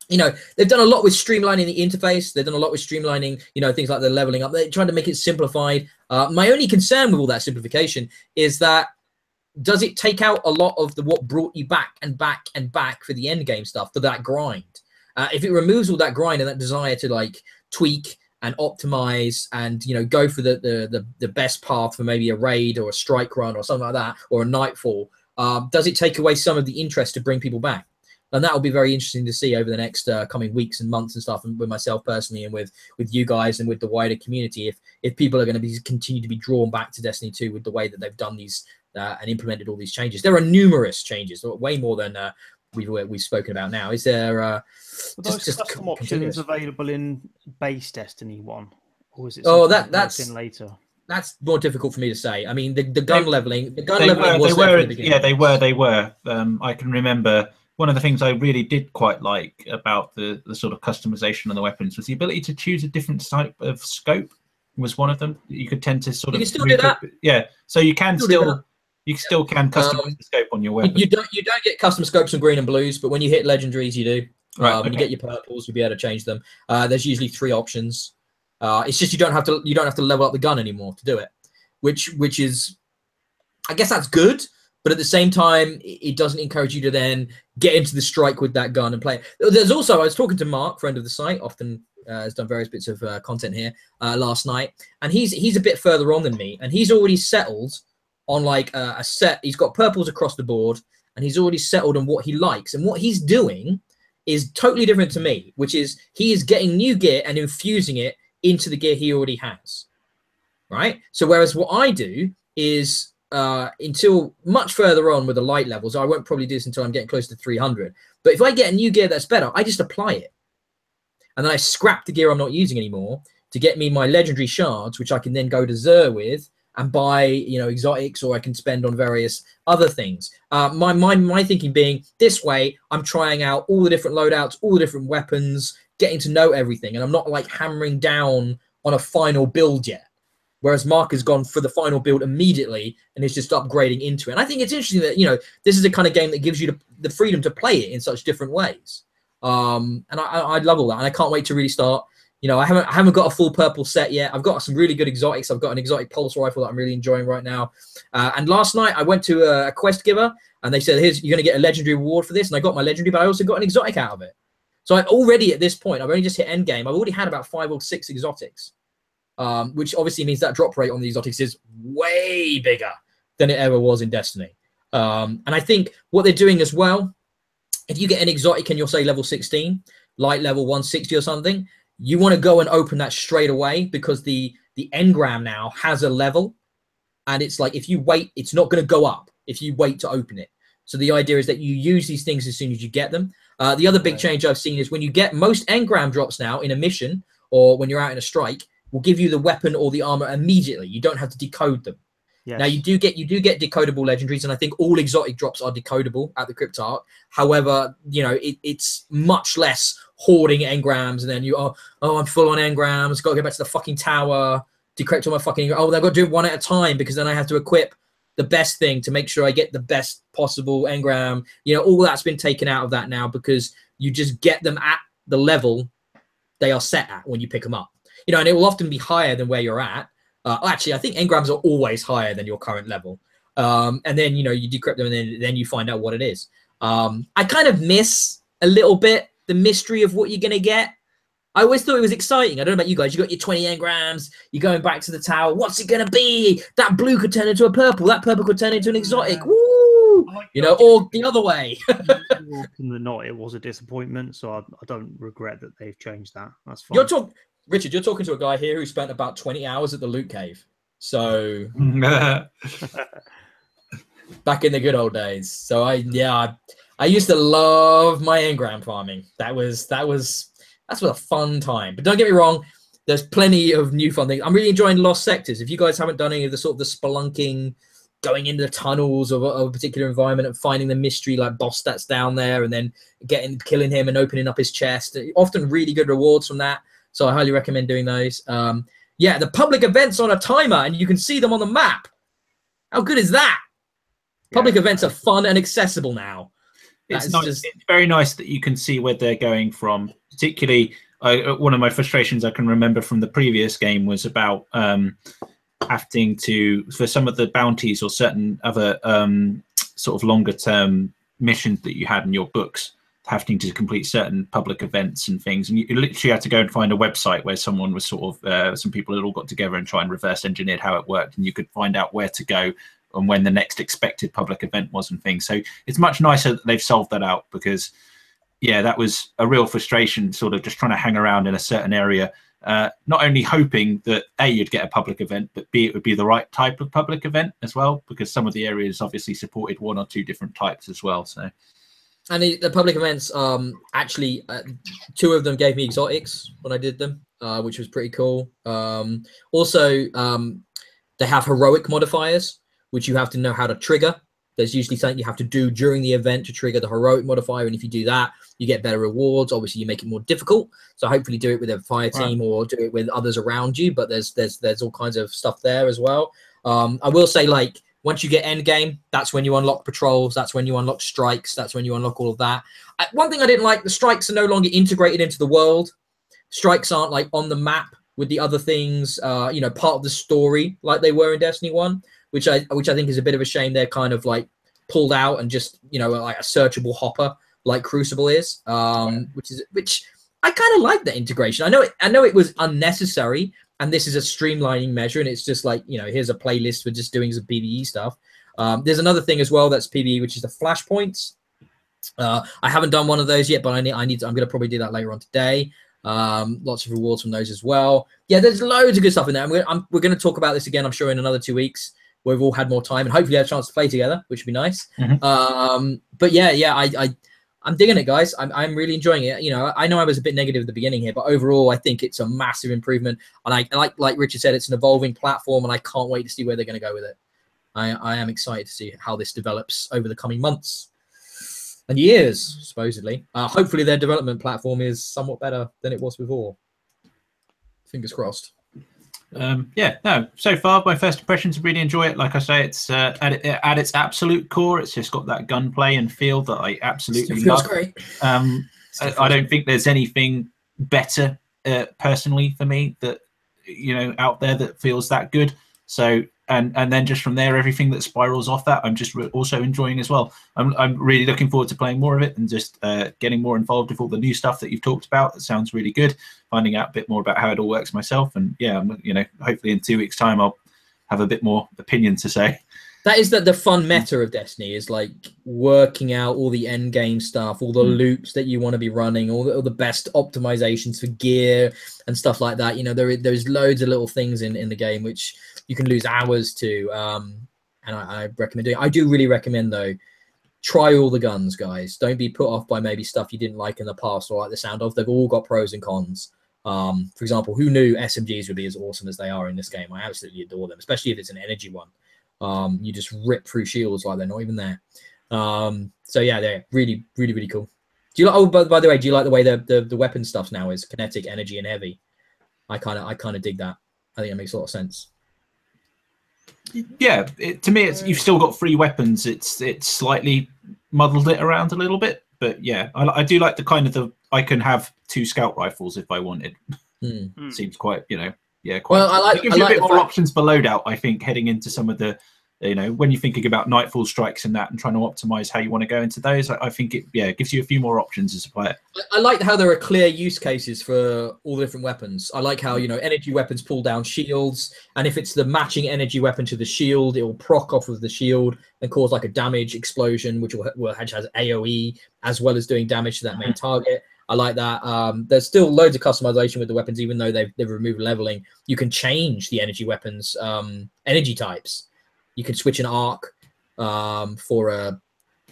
You know, they've done a lot with streamlining the interface. They've done a lot with streamlining, you know, things like the leveling up. They're trying to make it simplified. My only concern with all that simplification is that does it take out a lot of what brought you back and back and back for the end game stuff, for that grind? If it removes all that grind and that desire to like tweak and optimize and, you know, go for the best path for maybe a raid or a strike run or something like that, or a nightfall, does it take away some of the interest to bring people back? And that will be very interesting to see over the next coming weeks and months and stuff, and with myself personally and with you guys and with the wider community, if people are going to continue to be drawn back to Destiny 2 with the way that they've done these and implemented all these changes. There are numerous changes, way more than we've spoken about now. Is there just custom options available in base Destiny 1? Or is it that's in later? That's more difficult for me to say. I mean, the gun leveling was there from the beginning. Yeah, they were. I can remember one of the things I really did quite like about the sort of customization of the weapons was the ability to choose a different type of scope. Was one of them. You could tend to sort of still do that. Yeah, so you can still can customize the scope on your weapon. You don't get custom scopes on green and blues, but when you hit legendaries, you do. Right. When you get your purples, you'll be able to change them. There's usually 3 options. It's just you don't have to level up the gun anymore to do it, which is, I guess that's good. But at the same time, it doesn't encourage you to then get into the strike with that gun and play. There's also, I was talking to Mark, friend of the site, often has done various bits of content here last night, and he's a bit further on than me, and he's already settled on like a set. He's got purples across the board, and he's already settled on what he likes. And what he's doing is totally different to me, which is he is getting new gear and infusing it into the gear he already has, right? So whereas what I do is until much further on with the light levels, I won't probably do this until I'm getting close to 300. But if I get a new gear that's better, I just apply it. And then I scrap the gear I'm not using anymore to get me my legendary shards, which I can then go to Xur with and buy, you know, exotics, or I can spend on various other things. My thinking being this way, I'm trying out all the different loadouts, all the different weapons, getting to know everything. And I'm not like hammering down on a final build yet. Whereas Mark has gone for the final build immediately and is just upgrading into it. And I think it's interesting that, you know, this is the kind of game that gives you the freedom to play it in such different ways. And I love all that. And I can't wait to really start. You know, I haven't got a full purple set yet. I've got some really good exotics. I've got an exotic pulse rifle that I'm really enjoying right now. And last night I went to a quest giver and they said, you're going to get a legendary reward for this. And I got my legendary, but I also got an exotic out of it. So I've already, at this point, I've only just hit end game. I've already had about 5 or 6 exotics. Which obviously means that drop rate on the exotics is way bigger than it ever was in Destiny. And I think what they're doing as well, if you get an exotic and you're, say, level 16, light level 160 or something, you want to go and open that straight away because the engram now has a level. And it's like if you wait, it's not going to go up if you wait to open it. So the idea is that you use these things as soon as you get them. The other big change I've seen is when you get most engram drops now in a mission or when you're out in a strike, will give you the weapon or the armor immediately. You don't have to decode them. Yes. Now you do get decodable legendaries, and I think all exotic drops are decodable at the Cryptarch. However, you know it's much less hoarding engrams, and then I'm full on engrams. Got to go back to the fucking tower, decrypt all my fucking. Oh, I've got to do it one at a time because then I have to equip the best thing to make sure I get the best possible engram. You know, all that's been taken out of that now because you just get them at the level they are set at when you pick them up. You know, and it will often be higher than where you're at. Actually, I think engrams are always higher than your current level. And then, you know, you decrypt them and then you find out what it is. I kind of miss a little bit the mystery of what you're going to get. I always thought it was exciting. I don't know about you guys. You got your 20 engrams. You're going back to the tower. What's it going to be? That blue could turn into a purple. That purple could turn into an exotic. Woo! You know, or the other way. More often than not, it was a disappointment. So I don't regret that they've changed that. That's fine. Richard, you're talking to a guy here who spent about 20 hours at the loot cave. So back in the good old days. So I used to love my engram farming. That was a fun time. But don't get me wrong, there's plenty of new fun things. I'm really enjoying Lost Sectors. If you guys haven't done any of the sort of the spelunking, going into the tunnels of a particular environment and finding the mystery like boss that's down there and then killing him and opening up his chest, often really good rewards from that. So I highly recommend doing those. Yeah, the public events on a timer and you can see them on the map. How good is that? Public events are fun and accessible now. It's nice. It's very nice that you can see where they're going from. Particularly, one of my frustrations I can remember from the previous game was about having to, for some of the bounties or certain other sort of longer term missions that you had in your books, having to complete certain public events and things, and you literally had to go and find a website where someone was sort of some people had all got together and try and reverse engineered how it worked, and you could find out where to go and when the next expected public event was and things. So it's much nicer that they've solved that out, because yeah, that was a real frustration, sort of just trying to hang around in a certain area, not only hoping that A, you'd get a public event, but B, it would be the right type of public event as well, because some of the areas obviously supported one or two different types as well. So, and the public events, actually, two of them gave me exotics when I did them, which was pretty cool. Also, they have heroic modifiers, which you have to know how to trigger. There's usually something you have to do during the event to trigger the heroic modifier, and if you do that, you get better rewards. Obviously, you make it more difficult, so hopefully do it with a fire team or do it with others around you. But there's all kinds of stuff there as well. I will say, like, once you get end game, that's when you unlock patrols. That's when you unlock strikes. That's when you unlock all of that. One thing I didn't like: the strikes are no longer integrated into the world. Strikes aren't like on the map with the other things. You know, part of the story like they were in Destiny 1. Which I think is a bit of a shame. They're kind of like pulled out and just, you know, like a searchable hopper like Crucible is, which I kind of like that integration. I know it was unnecessary, and this is a streamlining measure, and it's just like, you know, here's a playlist for just doing some PvE stuff. There's another thing as well that's PvE, which is the flashpoints. I haven't done one of those yet, but I'm going to probably do that later on today. Lots of rewards from those as well. Yeah, there's loads of good stuff in there. We're going to talk about this again, I'm sure, in another 2 weeks. Where we've all had more time and hopefully have a chance to play together, which would be nice. But yeah, I'm digging it, guys. I'm really enjoying it. You know I was a bit negative at the beginning here, but overall, I think it's a massive improvement. And I like Richard said, it's an evolving platform, and I can't wait to see where they're going to go with it. I am excited to see how this develops over the coming months and years, supposedly. Hopefully, their development platform is somewhat better than it was before. Fingers crossed. Yeah, no, so far my first impressions, really enjoy it. Like I say, it's at its absolute core, it's just got that gunplay and feel that I absolutely love. Great. I don't think there's anything better personally for me that, you know, out there that feels that good. So and then just from there, everything that spirals off that, I'm just also enjoying as well. I'm really looking forward to playing more of it and just getting more involved with all the new stuff that you've talked about. It sounds really good. Finding out a bit more about how it all works myself, and yeah, you know, hopefully in 2 weeks' time I'll have a bit more opinion to say. That is the fun meta of Destiny is like working out all the end game stuff, all the loops that you want to be running, all the best optimizations for gear and stuff like that. You know, there's loads of little things in the game which you can lose hours to, and I recommend doing. I do really recommend, though, try all the guns, guys. Don't be put off by maybe stuff you didn't like in the past or like the sound of. They've all got pros and cons. For example, who knew SMGs would be as awesome as they are in this game? I absolutely adore them, especially if it's an energy one. You just rip through shields like they're not even there. So yeah, they're really, really, really cool. Do you like? Oh, by the way, do you like the way the weapon stuff now is kinetic, energy, and heavy? I kind of dig that. I think it makes a lot of sense. Yeah, to me, you've still got 3 weapons. It's slightly muddled it around a little bit, but yeah, I do like the kind of I can have 2 scout rifles if I wanted. Seems quite, you know, yeah. Quite, well, it gives you a bit more options for loadout. I think heading into some of the, you know, when you're thinking about nightfall strikes and that, and trying to optimize how you want to go into those, I think it gives you a few more options as a player. I like how there are clear use cases for all the different weapons. I like how, you know, energy weapons pull down shields, and if it's the matching energy weapon to the shield, it will proc off of the shield and cause like a damage explosion, which has AOE as well as doing damage to that main target. I like that. There's still loads of customization with the weapons, even though they've removed leveling. You can change the energy weapons energy types. You can switch an arc. for a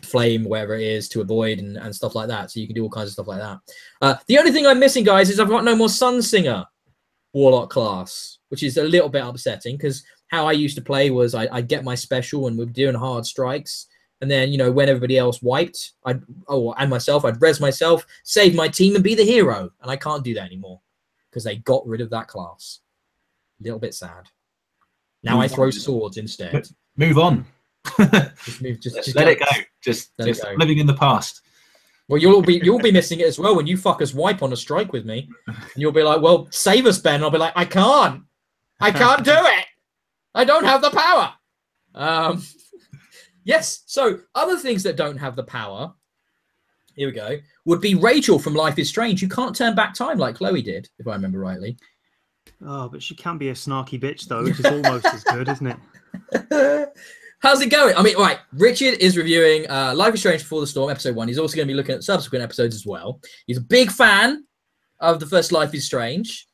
flame, wherever it is, to avoid and stuff like that. So you can do all kinds of stuff like that. The only thing I'm missing, guys, is I've got no more Sunsinger Warlock class, which is a little bit upsetting because how I used to play was I'd get my special and we're doing hard strikes. And then, you know, when everybody else wiped, and myself, I'd res myself, save my team and be the hero. And I can't do that anymore because they got rid of that class. A little bit sad. Now I throw swords instead. Move on. just let it go. Just living in the past. Well, you'll be missing it as well when you fuckers wipe on a strike with me. And you'll be like, well, save us, Ben. And I'll be like, I can't do it. I don't have the power. Yes. So other things that don't have the power, here we go, would be Rachel from Life is Strange. You can't turn back time like Chloe did, if I remember rightly. Oh, but she can be a snarky bitch, though, which is almost as good, isn't it? How's it going? I mean, right, Richard is reviewing Life is Strange Before the Storm, episode 1. He's also going to be looking at subsequent episodes as well. He's a big fan of the first Life is Strange.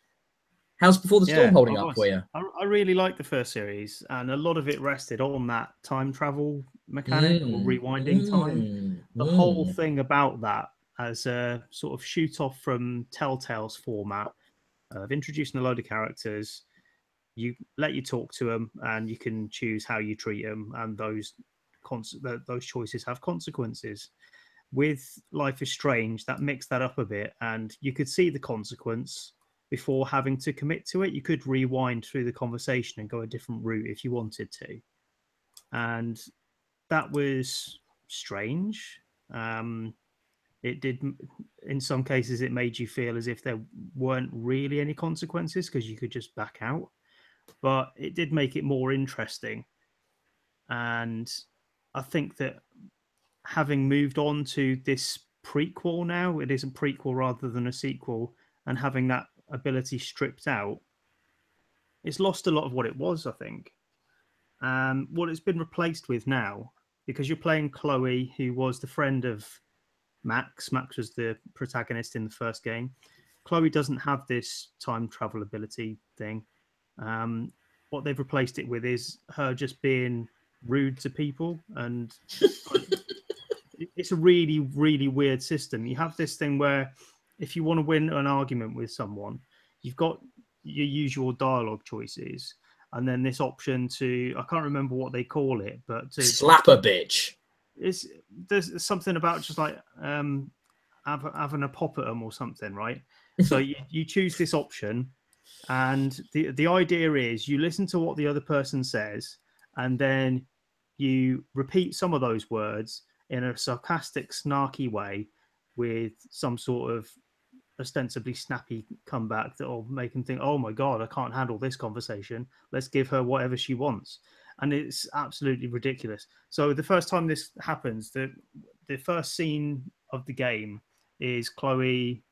How's Before the Storm holding up for you? I really like the first series, and a lot of it rested on that time travel mechanic or rewinding time. The whole thing about that as a sort of shoot off from Telltale's format of introducing a load of characters, you let you talk to them, and you can choose how you treat them, and those choices have consequences. With Life is Strange, that mixed that up a bit, and you could see the consequence before having to commit to it. You could rewind through the conversation and go a different route if you wanted to. And that was strange. It did, in some cases, it made you feel as if there weren't really any consequences because you could just back out. But it did make it more interesting. And I think that having moved on to this prequel now, it is a prequel rather than a sequel, and having that ability stripped out, it's lost a lot of what it was, I think. What it's been replaced with now, because you're playing Chloe, who was the friend of Max. Max was the protagonist in the first game. Chloe doesn't have this time travel ability thing. What they've replaced it with is her just being rude to people, and it's a really, really weird system. You have this thing where if you want to win an argument with someone, you've got your usual dialogue choices, and then this option to, I can't remember what they call it, but to slap a bitch. There's something about just like having a pop at them or something, right? So you choose this option, and the idea is you listen to what the other person says, and then you repeat some of those words in a sarcastic, snarky way with some sort of ostensibly snappy comeback that will make them think, oh my God, I can't handle this conversation. Let's give her whatever she wants. And it's absolutely ridiculous. So the first time this happens, the first scene of the game is Chloe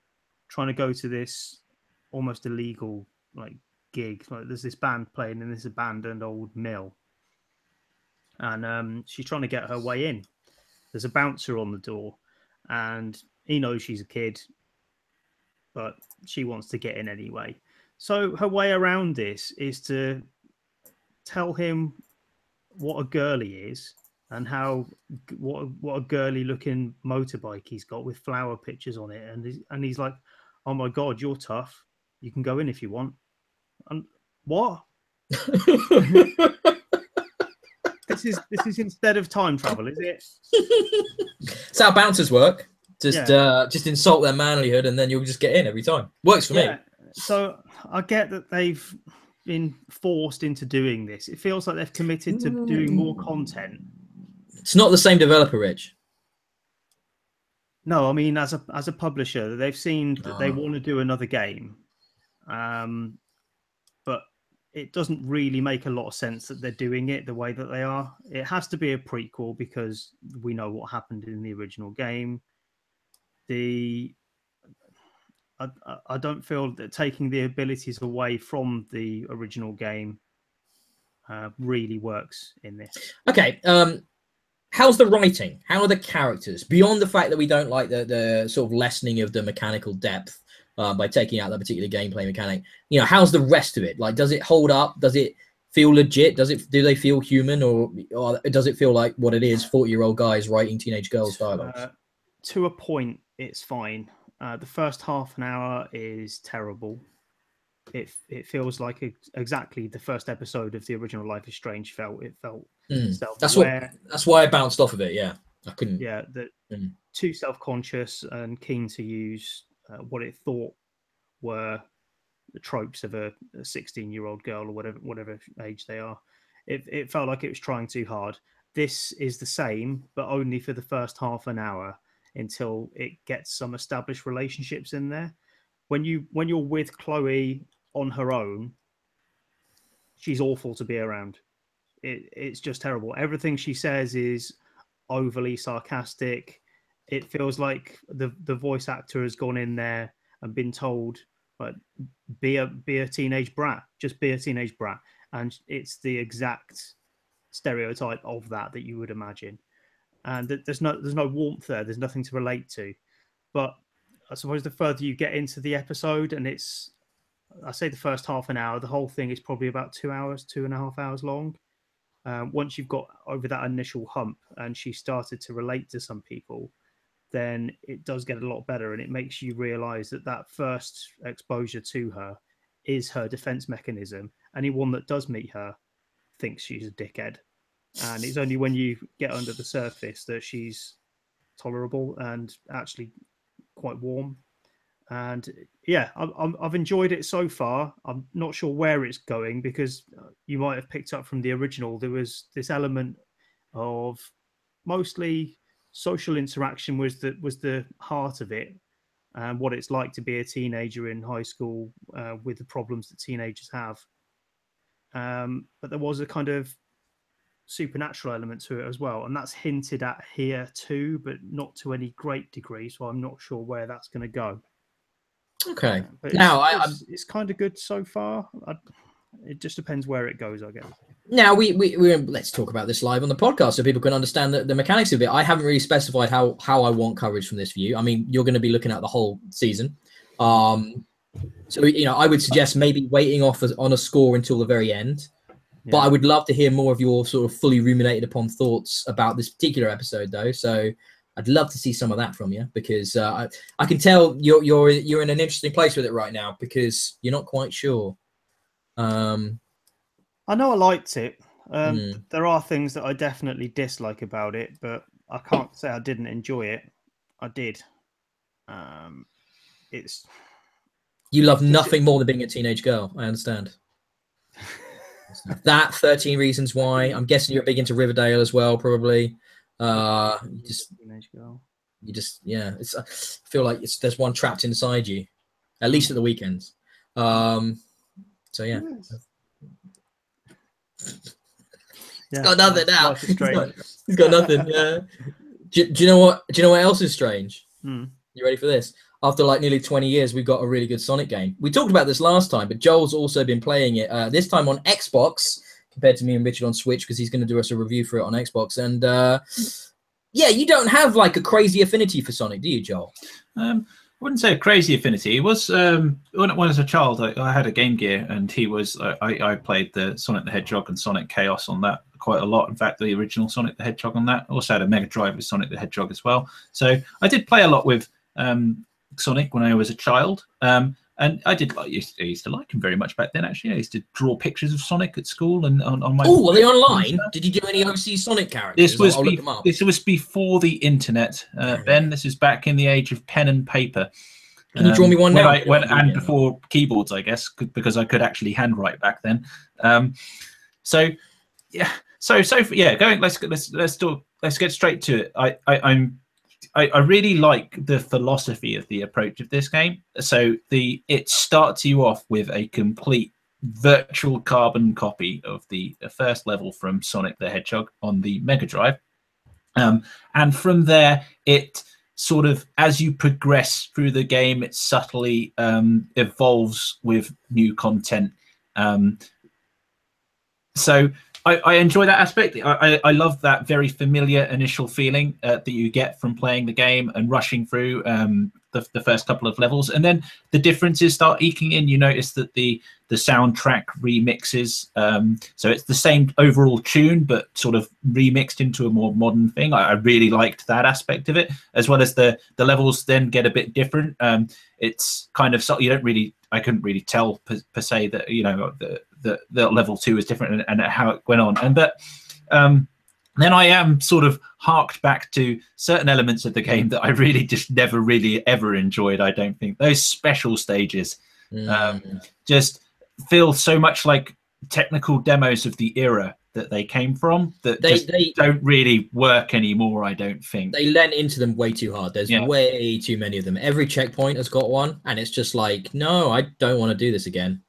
trying to go to this almost illegal like gig. Like there's this band playing in this abandoned old mill. And she's trying to get her way in. There's a bouncer on the door, and he knows she's a kid, but she wants to get in anyway. So her way around this is to tell him what a girl he is and what a girly looking motorbike he's got with flower pictures on it. And he's like, oh my God, you're tough. You can go in if you want. And what? This is instead of time travel, is it? That's how bouncers work. Just insult their manlyhood, and then you'll just get in every time. Works for me. So I get that they've been forced into doing this. It feels like they've committed to doing more content. It's not the same developer, Rich. No, I mean as a publisher, they've seen that they want to do another game, but it doesn't really make a lot of sense that they're doing it the way that they are. It has to be a prequel because we know what happened in the original game. I don't feel that taking the abilities away from the original game really works in this. Okay. How's the writing? How are the characters? Beyond the fact that we don't like the sort of lessening of the mechanical depth by taking out that particular gameplay mechanic, you know, how's the rest of it? Like, does it hold up? Does it feel legit? Do they feel human, or does it feel like what it is, 40-year-old guys writing teenage girls dialogues? To a point, it's fine. The first half an hour is terrible. It feels like exactly the first episode of the original Life is Strange felt. It felt self-aware. That's why I bounced off of it. Yeah, I couldn't. Yeah, too self-conscious and keen to use what it thought were the tropes of a 16-year-old girl or whatever age they are. It felt like it was trying too hard. This is the same, but only for the first half an hour until it gets some established relationships in there. When you're with Chloe on her own, she's awful to be around. It's just terrible. Everything she says is overly sarcastic. It feels like the voice actor has gone in there and been told, like, be a teenage brat, just be a teenage brat, and it's the exact stereotype of that you would imagine. And there's no warmth there. There's nothing to relate to. But I suppose the further you get into the episode, and I say the first half an hour, the whole thing is probably about 2 hours, 2.5 hours long. Once you've got over that initial hump and she started to relate to some people, then it does get a lot better, and it makes you realize that first exposure to her is her defense mechanism. Anyone that does meet her thinks she's a dickhead. And it's only when you get under the surface that she's tolerable and actually quite warm. And yeah, I've enjoyed it so far. I'm not sure where it's going, because you might have picked up from the original, there was this element of mostly social interaction was the heart of it, and what it's like to be a teenager in high school with the problems that teenagers have. But there was a kind of supernatural element to it as well, and that's hinted at here too, but not to any great degree. So I'm not sure where that's going to go. Okay. But Now it's kind of good so far. It just depends where it goes, I guess. Now we let's talk about this live on the podcast so people can understand the mechanics of it. I haven't really specified how I want coverage from this view. I mean, you're going to be looking at the whole season. So, I would suggest maybe waiting off on a score until the very end. Yeah. But I would love to hear more of your sort of fully ruminated upon thoughts about this particular episode, though. So I'd love to see some of that from you, because I can tell you're in an interesting place with it right now, because you're not quite sure. I know I liked it. There are things that I definitely dislike about it, but I can't say I didn't enjoy it. I did. You love nothing more than being a teenage girl. I understand. That 13 Reasons Why. I'm guessing you're big into Riverdale as well, probably. Teenage girl. I feel like there's one trapped inside you, at least at the weekends. So yeah. He's got nothing now. He's got nothing. Do you know what? Do you know what else is strange? You ready for this? After like nearly 20 years, we've got a really good Sonic game. We talked about this last time, but Joel's also been playing it this time on Xbox compared to me and Richard on Switch, because he's going to do us a review for it on Xbox. And yeah, you don't have like a crazy affinity for Sonic, do you, Joel? I wouldn't say a crazy affinity. It was when I was a child, I had a Game Gear, and I played the Sonic the Hedgehog and Sonic Chaos on that quite a lot. In fact, the original Sonic the Hedgehog on that. I also had a Mega Drive with Sonic the Hedgehog as well. So I did play a lot with Sonic when I was a child. And I used to like him very much back then, actually. I used to draw pictures of Sonic at school and on my... Oh, were they online? Did you do any overseas Sonic characters? This was before the internet, Ben. This is back in the age of pen and paper. Can you draw me one now? And before keyboards, I guess, because I could actually handwrite back then. So going. Let's get straight to it. I really like the philosophy of the approach of this game. So it starts you off with a complete virtual carbon copy of the first level from Sonic the Hedgehog on the Mega Drive. And from there, it sort of, as you progress through the game, it subtly evolves with new content. So I enjoy that aspect. I love that very familiar initial feeling that you get from playing the game and rushing through the first couple of levels, and then the differences start eking in. You notice that the soundtrack remixes. So it's the same overall tune, but sort of remixed into a more modern thing. I really liked that aspect of it, as well as the levels then get a bit different. It's kind of, you don't really, I couldn't really tell per se that, you know, the level 2 is different and how it went on. And but then I am sort of harked back to certain elements of the game that I really just never really ever enjoyed. I don't think those special stages just feel so much like technical demos of the era that they came from, that they don't really work anymore. I don't think they lent into them way too hard. There's way too many of them. Every checkpoint has got one, and it's just like, no, I don't want to do this again.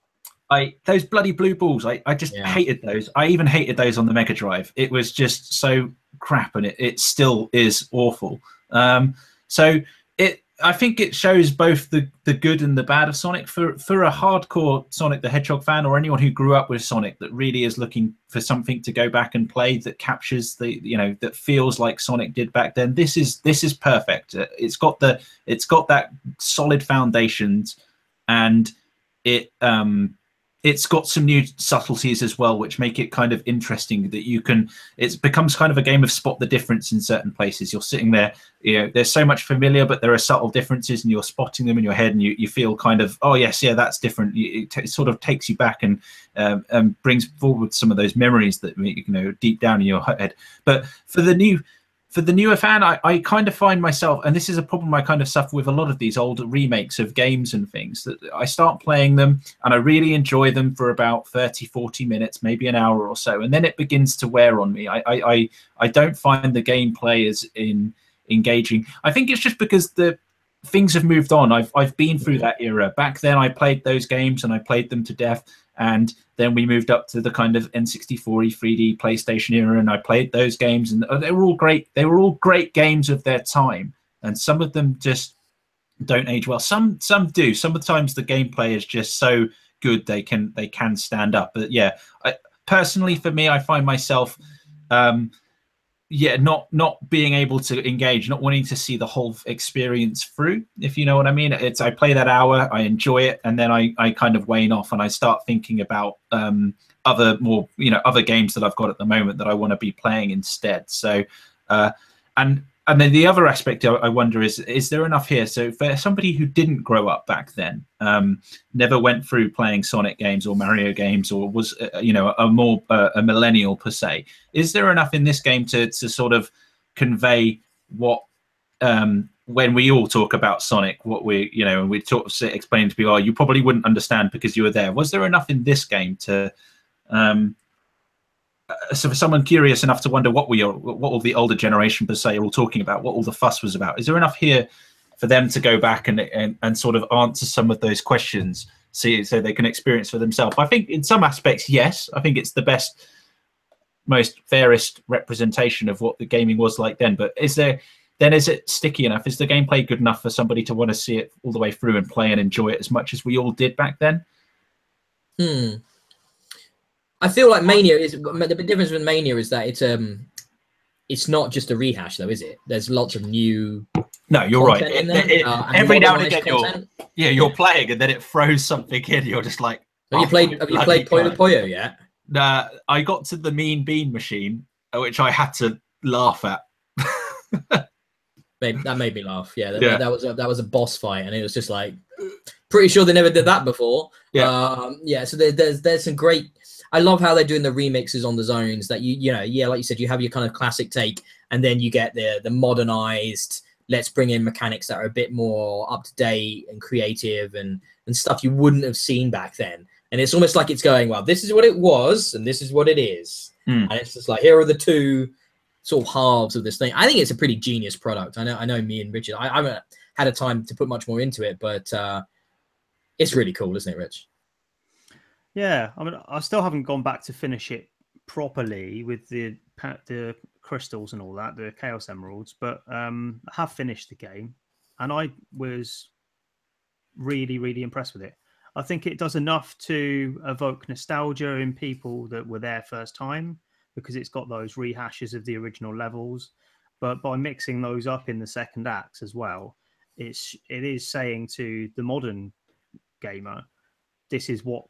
Those bloody blue balls, I just hated those. I even hated those on the Mega Drive. It was just so crap, and it still is awful. So I think it shows both the good and the bad of Sonic. For a hardcore Sonic the Hedgehog fan, or anyone who grew up with Sonic that really is looking for something to go back and play that captures the, you know, that feels like Sonic did back then, this is perfect. It's got that solid foundations, and it's got some new subtleties as well, which make it kind of interesting that you can, it becomes kind of a game of spot the difference in certain places. You're sitting there, you know, there's so much familiar, but there are subtle differences, and you're spotting them in your head, and you feel kind of, oh yes, yeah, that's different. It sort of takes you back and brings forward some of those memories that, you know, deep down in your head. But for the newer fan, I kind of find myself, and this is a problem I kind of suffer with a lot of these old remakes of games and things, that I start playing them and I really enjoy them for about 30, 40 minutes, maybe an hour or so. And then it begins to wear on me. I don't find the gameplay as engaging. I think it's just because the things have moved on. I've been through that era. Back then I played those games and I played them to death. And then we moved up to the kind of N64 3D PlayStation era, and I played those games, and they were all great. They were all great games of their time, and some of them just don't age well. Some do. Sometimes the gameplay is just so good they can stand up. But yeah, personally for me, I find myself not being able to engage, not wanting to see the whole experience through, if you know what I mean. I play that hour, I enjoy it, and then I kind of wane off, and I start thinking about other games that I've got at the moment that I want to be playing instead. So and then the other aspect I wonder is there enough here? So for somebody who didn't grow up back then, never went through playing Sonic games or Mario games, or was a millennial per se, is there enough in this game to sort of convey what when we all talk about Sonic, what we, you know, and we explain to people, you probably wouldn't understand because you were there. Was there enough in this game to so for someone curious enough to wonder what all the older generation per se are all talking about, what all the fuss was about, is there enough here for them to go back and sort of answer some of those questions, so they can experience for themselves? I think in some aspects, yes. I think it's the best, most fairest representation of what the gaming was like then. But is it sticky enough? Is the gameplay good enough for somebody to want to see it all the way through and play and enjoy it as much as we all did back then? I feel like Mania is the big difference with Mania is that it's not just a rehash though, is it? There's lots of new. No, you're right. Every now and again, you're playing, and then it throws something in. You're just like, have you played Puyo Puyo yet? Nah, I got to the Mean Bean machine, which I had to laugh at. That made me laugh. Yeah, that was a boss fight, and it was just like, pretty sure they never did that before. Yeah. So there's some great. I love how they're doing the remixes on the zones. That like you said, you have your kind of classic take, and then you get the modernized. Let's bring in mechanics that are a bit more up to date and creative and stuff you wouldn't have seen back then. And it's almost like it's going, well, this is what it was, and this is what it is. And it's just like, here are the two sort of halves of this thing. I think it's a pretty genius product. I know me and Richard, I haven't had a time to put much more into it, but it's really cool, isn't it, Rich? Yeah, I mean, I still haven't gone back to finish it properly with the crystals and all that, the Chaos Emeralds, but I have finished the game, and I was really, really impressed with it. I think it does enough to evoke nostalgia in people that were there first time, because it's got those rehashes of the original levels, but by mixing those up in the second acts as well, it is saying to the modern gamer, this is what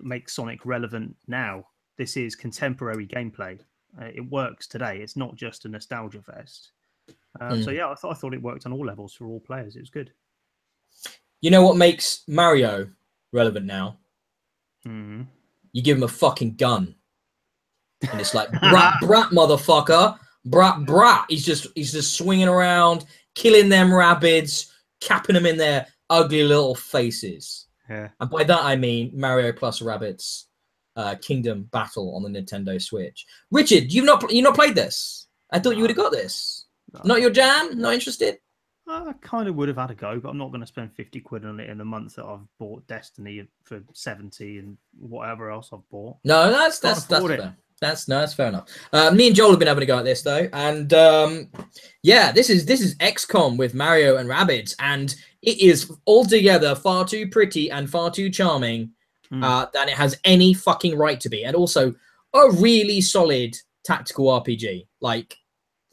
make Sonic relevant now. This is contemporary gameplay. It works today. It's not just a nostalgia fest. So yeah, I thought it worked on all levels for all players. It was good. You know what makes Mario relevant now? Mm-hmm. You give him a fucking gun, and it's like brat, motherfucker, brat. He's just swinging around, killing them Rabbids, capping them in their ugly little faces. Yeah. And by that I mean Mario plus Rabbids Kingdom Battle on the Nintendo Switch. Richard, you not played this? I thought you would have got this. No. Not your jam? Not interested? I kind of would have had a go, but I'm not going to spend 50 quid on it in a month that I've bought Destiny for 70 and whatever else I've bought. No, that's fair. That's fair enough. Me and Joel have been having a go at this though, and yeah, this is XCOM with Mario and Rabbids, and it is altogether far too pretty and far too charming than it has any fucking right to be, and also a really solid tactical RPG, like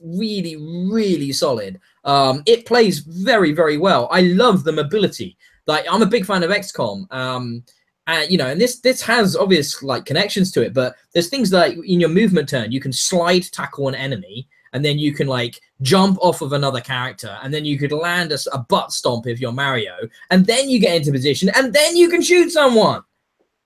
really, really solid. It plays very, very well. I love the mobility. Like, I'm a big fan of XCOM. You know, and this has obvious like connections to it, but there's things like in your movement turn, you can slide tackle an enemy, and then you can like jump off of another character, and then you could land a butt stomp if you're Mario, and then you get into position, and then you can shoot someone.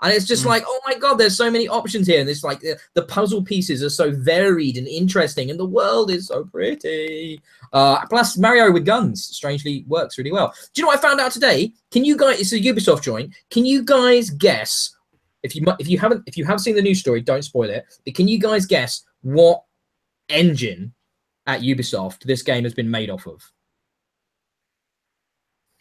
And it's just like, oh my God, there's so many options here. And it's like the puzzle pieces are so varied and interesting, and the world is so pretty. Plus, Mario with guns strangely works really well. Do you know what I found out today? Can you guys? It's a Ubisoft joint. Can you guys guess? If you haven't seen the news story, don't spoil it. But can you guys guess what engine at Ubisoft this game has been made off of?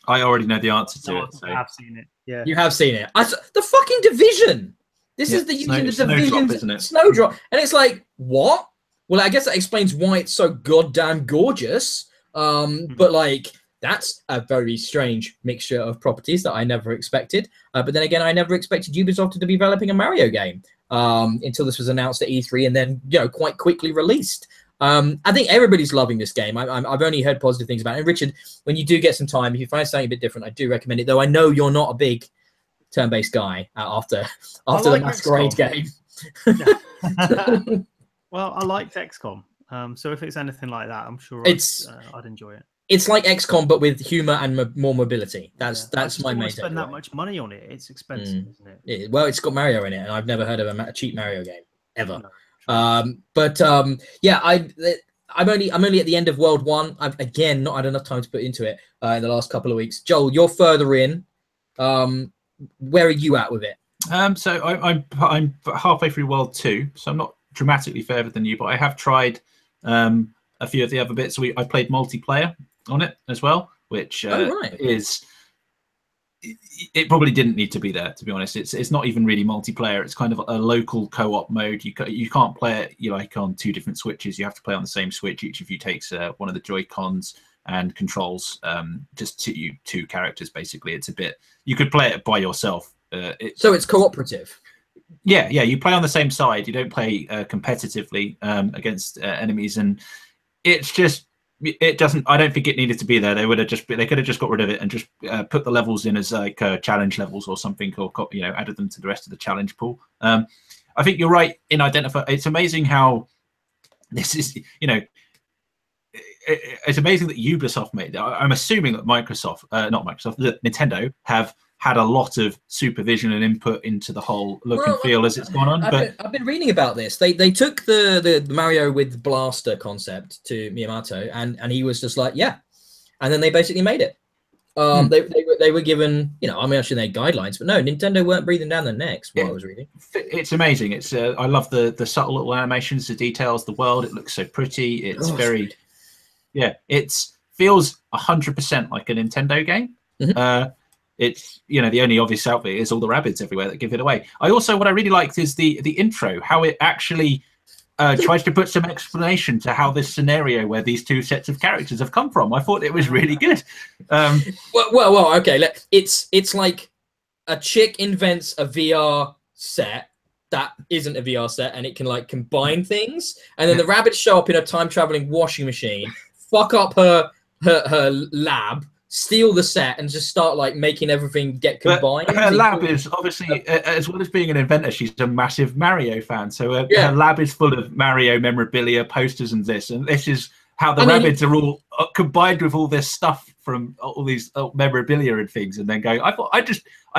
I already know the answer to it. So. I have seen it. Yeah, you have seen it. The fucking Division. This is the using the Division isn't it? Snowdrop, and it's like, what? Well, I guess that explains why it's so goddamn gorgeous. But like, that's a very strange mixture of properties that I never expected. But then again, I never expected Ubisoft to be developing a Mario game until this was announced at E3, and then quite quickly released. I think everybody's loving this game. I've only heard positive things about it. And Richard, when you do get some time, if you find something a bit different, I do recommend it. Though I know you're not a big turn-based guy after the Masquerade game. Well, I liked XCOM, so if it's anything like that, I'm sure I'd enjoy it. It's like XCOM, but with humor and more mobility. That's my main. Spend that much money on it. It's expensive, isn't it? Well, it's got Mario in it, and I've never heard of a cheap Mario game ever. No. Yeah, I'm only at the end of World 1. I've again not had enough time to put into it in the last couple of weeks. Joel, you're further in. Where are you at with it? So I'm halfway through World 2, so I'm not dramatically further than you, but I have tried a few of the other bits. I played multiplayer on it as well, which is. It probably didn't need to be there, to be honest. It's not even really multiplayer. It's kind of a local co-op mode. You can't play it like on two different switches. You have to play on the same switch. Each of you takes one of the Joy-Cons and controls just two characters. Basically, it's a bit. You could play it by yourself. So it's cooperative. Yeah. You play on the same side. You don't play competitively against enemies, and it's just. It doesn't. I don't think it needed to be there. They could have just got rid of it and just put the levels in as like challenge levels or something, or added them to the rest of the challenge pool. I think you're right in identifying. It's amazing how this is. It's amazing that Ubisoft made it. I'm assuming that Nintendo have had a lot of supervision and input into the whole look and feel as it's gone on. I've been reading about this. They took the Mario with blaster concept to Miyamoto, and he was just like, yeah. And then they basically made it. They were given, I should they guidelines, but no, Nintendo weren't breathing down their necks while I was reading. It's amazing. It's I love the subtle little animations, the details, the world. It looks so pretty. It's very, it feels 100% like a Nintendo game. Mm-hmm. It's the only obvious outfit is all the Rabbids everywhere that give it away. What I really liked is the intro, how it actually tries to put some explanation to how this scenario where these two sets of characters have come from. I thought it was really good. Well, okay. It's like a chick invents a VR set that isn't a VR set, and it can like combine things, and then the Rabbids show up in a time traveling washing machine, fuck up her lab. steal the set and just start like making everything get combined. But her lab is obviously, as well as being an inventor, she's a massive Mario fan. So her lab is full of Mario memorabilia, posters, and this is how the Rabbids are all combined with all this stuff from all these memorabilia and things, and then go. I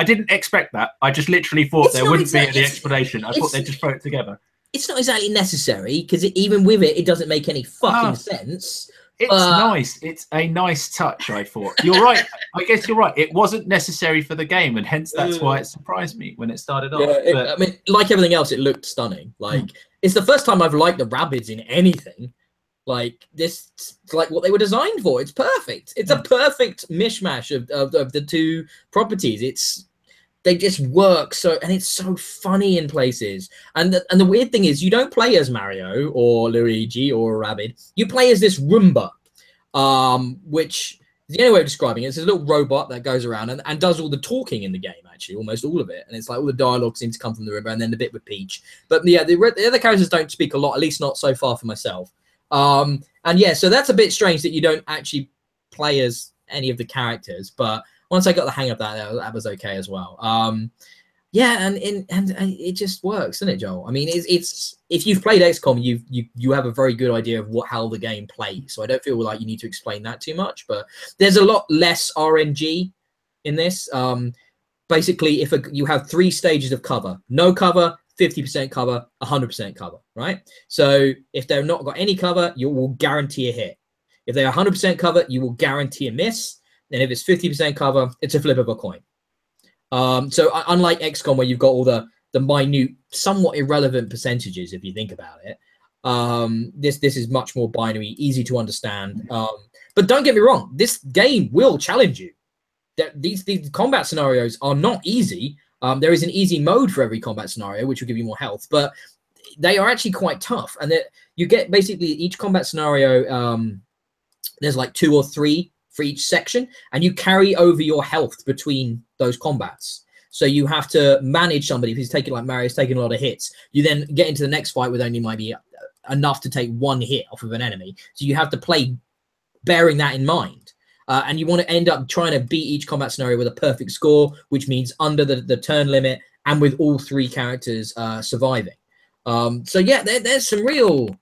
didn't expect that. I just literally thought there wouldn't be any explanation. I thought they'd just throw it together. It's not exactly necessary because even with it, it doesn't make any fucking sense. It's nice. It's a nice touch, I thought. You're right. I guess you're right. It wasn't necessary for the game, and hence that's why it surprised me when it started off. I mean, like everything else, it looked stunning. Like, it's the first time I've liked the Rabbids in anything. Like, this, like what they were designed for. It's perfect. It's a perfect mishmash of the two properties. They just work so, and it's so funny in places. And the weird thing is, you don't play as Mario or Luigi or Rabbid. You play as this Roomba, which the only way of describing it is a little robot that goes around and does all the talking in the game. Actually, almost all of it. And it's like all the dialogue seems to come from the Roomba, and then the bit with Peach. But yeah, the other characters don't speak a lot, at least not so far for myself. And yeah, so that's a bit strange that you don't actually play as any of the characters, but once I got the hang of that was okay as well. Yeah, and it just works, doesn't it, Joel? I mean, it's if you've played XCOM, you have a very good idea of how the game plays. So I don't feel like you need to explain that too much. But there's a lot less RNG in this. Basically, if you have 3 stages of cover, no cover, 50% cover, 100% cover, right? So if they've not got any cover, you will guarantee a hit. If they're 100% cover, you will guarantee a miss. And if it's 50% cover, it's a flip of a coin. So unlike XCOM, where you've got all the minute, somewhat irrelevant percentages, if you think about it, this is much more binary, easy to understand. But don't get me wrong, this game will challenge you. These combat scenarios are not easy. There is an easy mode for every combat scenario, which will give you more health, but they are actually quite tough. And you get basically each combat scenario, there's like 2 or 3 for each section, and you carry over your health between those combats. So you have to manage somebody. If he's taking, like Mario's taking a lot of hits, you then get into the next fight with only maybe enough to take 1 hit off of an enemy. So you have to play bearing that in mind. And you want to end up trying to beat each combat scenario with a perfect score, which means under the turn limit and with all 3 characters surviving. So yeah, there's some real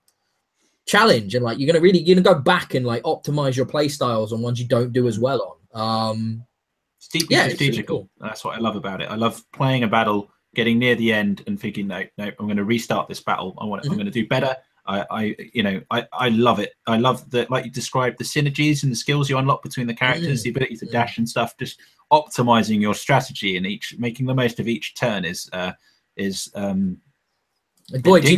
challenge, and like you're gonna go back and like optimize your play styles on ones you don't do as well on. It's deeply strategical. Really cool. That's what I love about it. I love playing a battle, getting near the end, and thinking, no, I'm going to restart this battle. I'm going to do better. I love it. I love that, like you described, the synergies and the skills you unlock between the characters, the ability to dash and stuff. Just optimizing your strategy and making the most of each turn is boy, do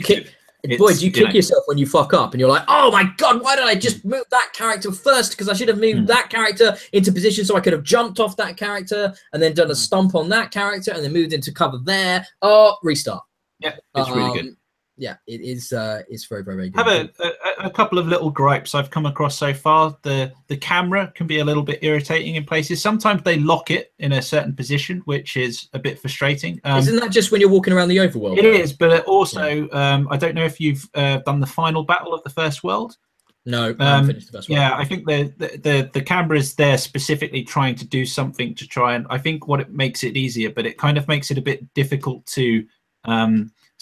you kick yourself when you fuck up and you're like, oh my god, why did I just move that character first? Because I should have moved that character into position so I could have jumped off that character and then done a stomp on that character and then moved into cover there. Oh, restart. Yeah, it's really good. Yeah, it is. It's very, very, very good. I have a couple of little gripes I've come across so far. The camera can be a little bit irritating in places. Sometimes they lock it in a certain position, which is a bit frustrating. Isn't that just when you're walking around the overworld? It is, but it also, I don't know if you've done the final battle of the first world. No, I haven't finished the first world. Yeah, I think the camera is there specifically trying to do something to try and, I think what it makes it easier, but it kind of makes it a bit difficult to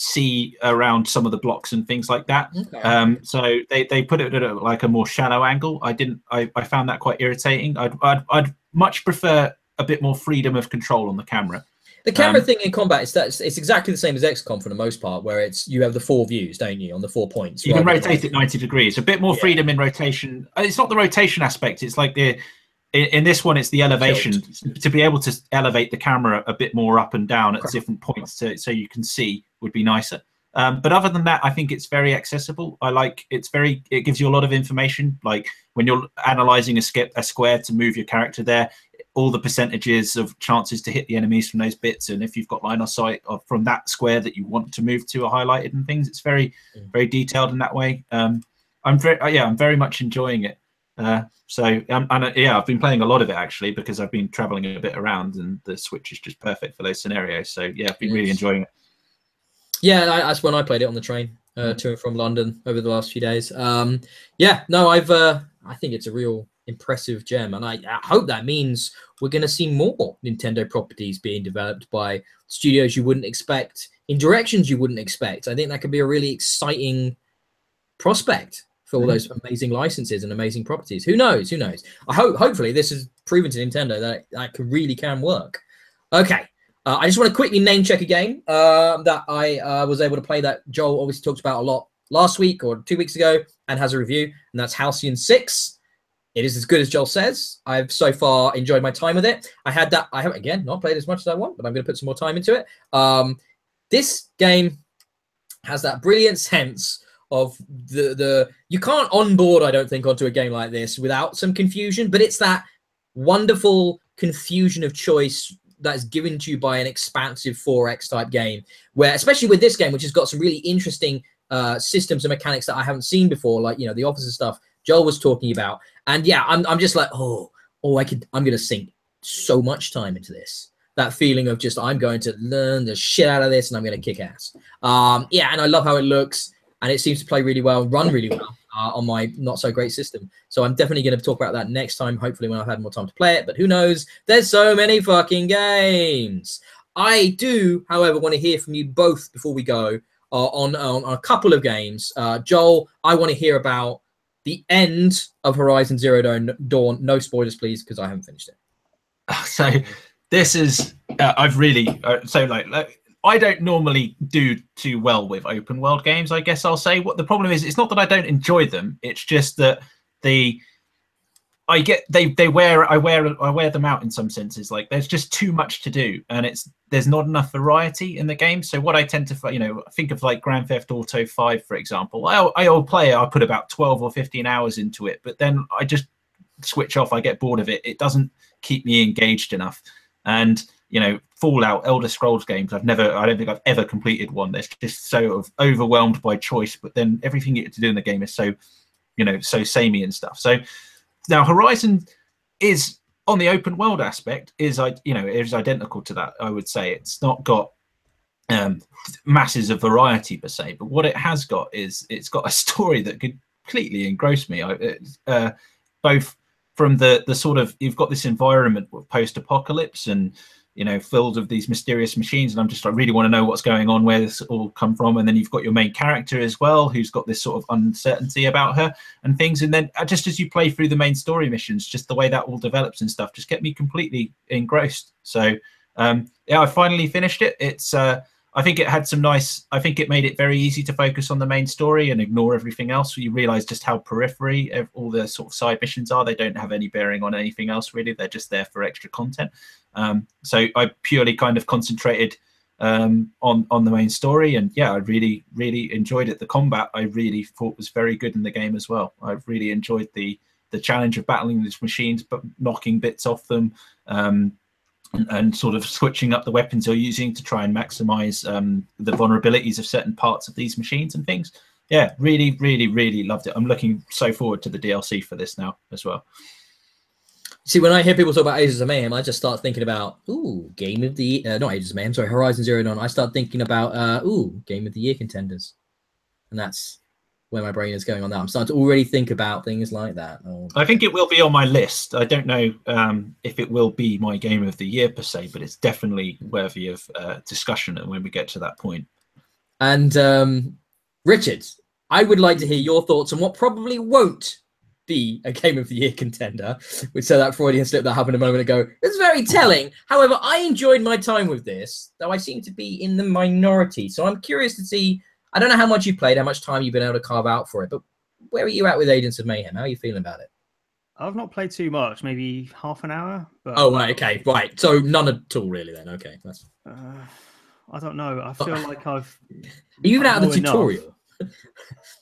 see around some of the blocks and things like that. Okay. So they put it at like a more shallow angle. I found that quite irritating. I'd much prefer a bit more freedom of control on the camera. The camera thing in combat is that it's exactly the same as XCOM for the most part, where you have the 4 views, don't you, on the 4 points. You can rotate it 90 degrees. A bit more freedom in rotation. It's not the rotation aspect. It's like in this one, it's the elevation. To be able to elevate the camera a bit more up and down at different points so you can see would be nicer. But other than that, I think it's very accessible. It gives you a lot of information. Like when you're analyzing a square to move your character there, all the percentages of chances to hit the enemies from those bits, and if you've got line of sight from that square that you want to move to are highlighted and things. It's very, very detailed in that way. I'm very much enjoying it. I've been playing a lot of it actually because I've been traveling a bit around, and the Switch is just perfect for those scenarios. So yeah, I've been really enjoying it. Yeah, that's when I played it on the train to and from London over the last few days. I think it's a real impressive gem. And I hope that means we're going to see more Nintendo properties being developed by studios you wouldn't expect, in directions you wouldn't expect. I think that could be a really exciting prospect for all those amazing licenses and amazing properties. Who knows? Who knows? Hopefully this has proven to Nintendo that that really can work. Okay. I just want to quickly name check a game that I was able to play that Joel obviously talked about a lot last week or 2 weeks ago and has a review, and that's Halcyon 6. It is as good as Joel says. I've so far enjoyed my time with it. I have, again, not played as much as I want, but I'm going to put some more time into it. This game has that brilliant sense of you can't onboard, I don't think, onto a game like this without some confusion, but it's that wonderful confusion of choice that's given to you by an expansive 4X type game, where, especially with this game, which has got some really interesting systems and mechanics that I haven't seen before, like, you know, the officer stuff Joel was talking about. And yeah, I'm just like, I'm going to sink so much time into this. That feeling of just, I'm going to learn the shit out of this and I'm going to kick ass. Yeah, and I love how it looks, and it seems to play really well, run really well on my not so great system. So I'm definitely going to talk about that next time, hopefully when I've had more time to play it. But who knows? There's so many fucking games. I do, however, want to hear from you both before we go on a couple of games. Joel, I want to hear about the end of Horizon Zero Dawn. No spoilers, please, because I haven't finished it. So this is I've really I don't normally do too well with open world games, I guess I'll say. What the problem is, it's not that I don't enjoy them, it's just that I wear them out in some senses. Like, there's just too much to do, and there's not enough variety in the game. So what I tend to think of, like Grand Theft Auto 5, for example. I'll play it, I put about 12 or 15 hours into it, but then I just switch off, I get bored of it. It doesn't keep me engaged enough. And Fallout, Elder Scrolls games, I don't think I've ever completed one. That's just so overwhelmed by choice, but then everything you get to do in the game is so so samey and stuff. So now Horizon is, on the open world aspect, is identical to that. I would say it's not got masses of variety per se, but what it has got is it's got a story that could completely engross me. Both from the sort of, you've got this environment with post-apocalypse and filled with these mysterious machines, and I really want to know what's going on, where this all come from. And then you've got your main character as well, who's got this sort of uncertainty about her and things. And then just as you play through the main story missions, just the way that all develops and stuff just get me completely engrossed. So yeah, I finally finished it. It's I think it made it very easy to focus on the main story and ignore everything else. So you realize just how periphery all the sort of side missions are. They don't have any bearing on anything else, really. They're just there for extra content. So I purely kind of concentrated on the main story, and yeah, I really, really enjoyed it. The combat I really thought was very good in the game as well. I really enjoyed the challenge of battling these machines, but knocking bits off them, and sort of switching up the weapons you're using to try and maximize the vulnerabilities of certain parts of these machines and things. Yeah, really, really, really loved it. I'm looking so forward to the DLC for this now as well. See, when I hear people talk about Ages of Mayhem, I just start thinking about, Game of the not Ages of Mayhem, sorry, Horizon Zero Dawn. I start thinking about, Game of the Year contenders. And that's where my brain is going on that. I'm starting to already think about things like that. I think it will be on my list. I don't know if it will be my Game of the Year per se, but it's definitely worthy of discussion when we get to that point. And Richard, I would like to hear your thoughts on what probably won't be a Game of the Year contender, which, so that Freudian slip that happened a moment ago, it's very telling. However, I enjoyed my time with this, though I seem to be in the minority. So I'm curious to see, I don't know how much you played, how much time you've been able to carve out for it, but where are you at with Agents of Mayhem? How are you feeling about it? I've not played too much, maybe half an hour. But oh, right, okay, right. So none at all, really, then. Okay, that's. I don't know. I feel like I've. Are you even out of the tutorial?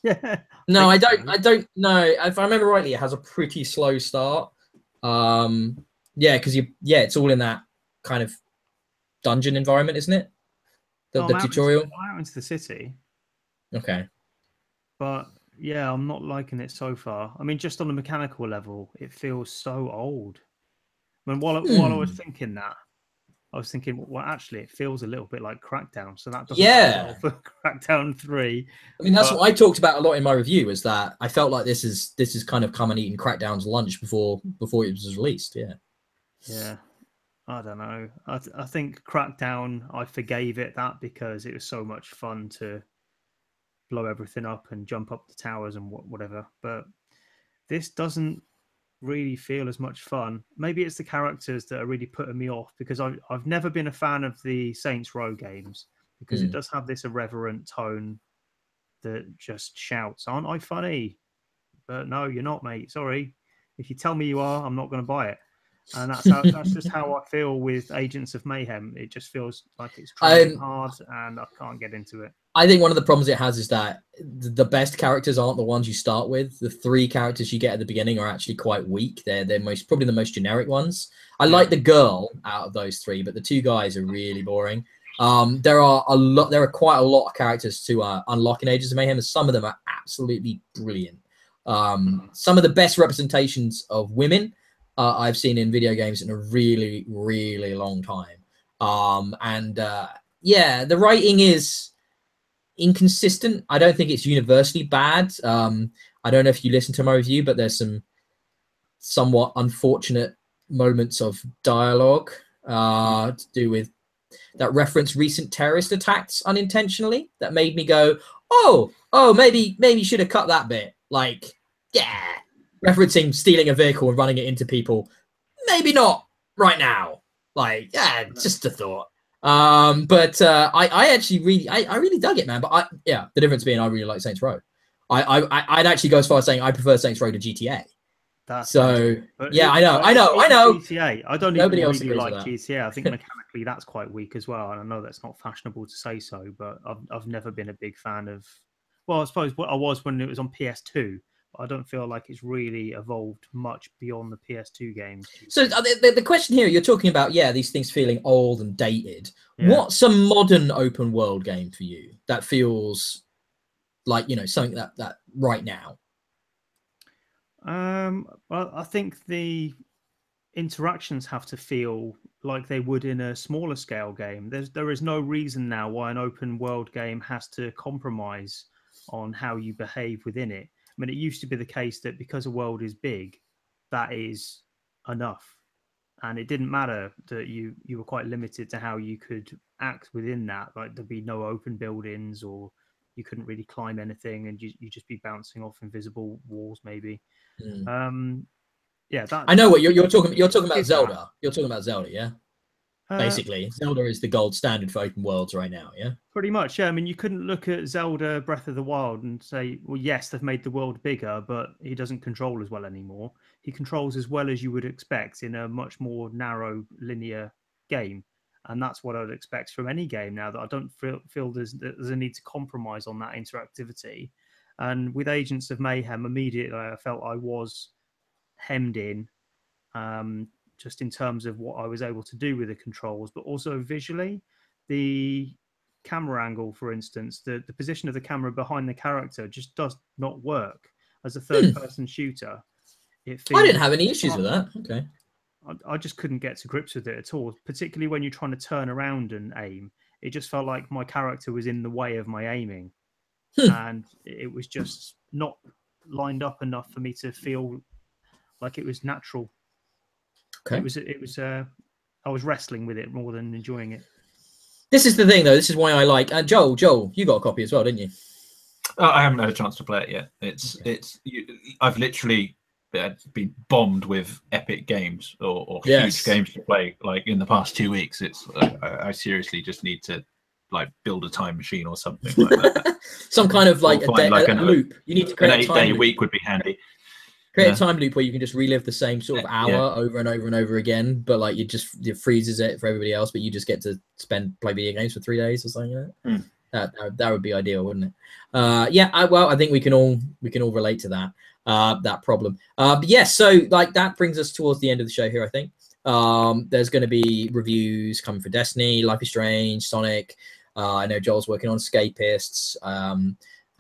Yeah. No, I don't know. If I remember rightly, it has a pretty slow start. Yeah, because it's all in that kind of dungeon environment, isn't it? The tutorial. I'm out into the city. Okay. But yeah, I'm not liking it so far. I mean, just on the mechanical level, it feels so old. I mean, while I was thinking that, I was thinking, well, actually, it feels a little bit like Crackdown, so that doesn't Yeah. for Crackdown 3. I mean, that's what I talked about a lot in my review. Is that I felt like this is kind of come and eaten Crackdown's lunch before it was released. Yeah. Yeah. I don't know. I think Crackdown, I forgave it that because it was so much fun to blow everything up and jump up the towers and whatever. But this doesn't really feel as much fun. Maybe it's the characters that are really putting me off, because I've never been a fan of the Saints Row games, because it does have this irreverent tone that just shouts, "Aren't I funny?" But no, you're not, mate. Sorry. If you tell me you are, I'm not going to buy it. And that's just how I feel with Agents of Mayhem. It just feels like it's trying hard, and I can't get into it. I think one of the problems it has is that the best characters aren't the ones you start with. The 3 characters you get at the beginning are actually quite weak. They're probably the most generic ones. I like the girl out of those 3, but the 2 guys are really boring. There are quite a lot of characters to unlock in Agents of Mayhem, and some of them are absolutely brilliant. Some of the best representations of women I've seen in video games in a really, really long time. Yeah, the writing is inconsistent. I don't think it's universally bad. I don't know if you listen to my review, but there's some somewhat unfortunate moments of dialogue to do with that reference recent terrorist attacks unintentionally that made me go, oh, maybe you should have cut that bit. Like, yeah, referencing stealing a vehicle and running it into people. Maybe not right now. Like, yeah, just a thought. I actually really dug it, man. But the difference being I really like Saints Row. I'd actually go as far as saying I prefer Saints Row to GTA. Yeah, I know. GTA. I don't even really like GTA. I think mechanically that's quite weak as well. And I know that's not fashionable to say so, but I've never been a big fan of. Well, I suppose what I was when it was on PS2. I don't feel like it's really evolved much beyond the PS2 games. So the question here, you're talking about, these things feeling old and dated. Yeah. What's a modern open world game for you that feels like, something that right now? Well, I think the interactions have to feel like they would in a smaller scale game. There is no reason now why an open world game has to compromise on how you behave within it. I mean, it used to be the case that because a world is big, that is enough. And it didn't matter that you were quite limited to how you could act within that. Like there'd be no open buildings, or you couldn't really climb anything, and you just be bouncing off invisible walls, maybe. I know what you're talking about. Zelda. You're talking about Zelda, yeah. Basically, Zelda is the gold standard for open worlds right now, yeah? Pretty much, yeah. I mean, you couldn't look at Zelda Breath of the Wild and say, well, yes, they've made the world bigger, but he doesn't control as well anymore. He controls as well as you would expect in a much more narrow, linear game. And that's what I'd expect from any game now, that I don't feel there's a need to compromise on that interactivity. And with Agents of Mayhem, immediately I felt I was hemmed in, just in terms of what I was able to do with the controls, but also visually. The camera angle, for instance, the position of the camera behind the character just does not work as a third-person shooter. I didn't have any issues with that. Okay. I just couldn't get to grips with it at all, particularly when you're trying to turn around and aim. It just felt like my character was in the way of my aiming. And it was just not lined up enough for me to feel like it was natural. Okay. It was I was wrestling with it more than enjoying it. This is the thing, though. This is why I like. Joel, you got a copy as well, didn't you? I haven't had a chance to play it yet. I've literally been bombed with epic games or huge games to play. Like in the past 2 weeks, I seriously just need to like build a time machine or something like that. Some kind of like a loop. You need to create an 8-day week would be handy. Create a time loop where you can just relive the same sort of hour over and over and over again, but like it freezes it for everybody else, but you just get to play video games for 3 days or something like that. That would be ideal, wouldn't it? I think we can all relate to that problem. So like that brings us towards the end of the show here, I think. There's going to be reviews coming for Destiny, Life is Strange, Sonic. I know Joel's working on Escapists.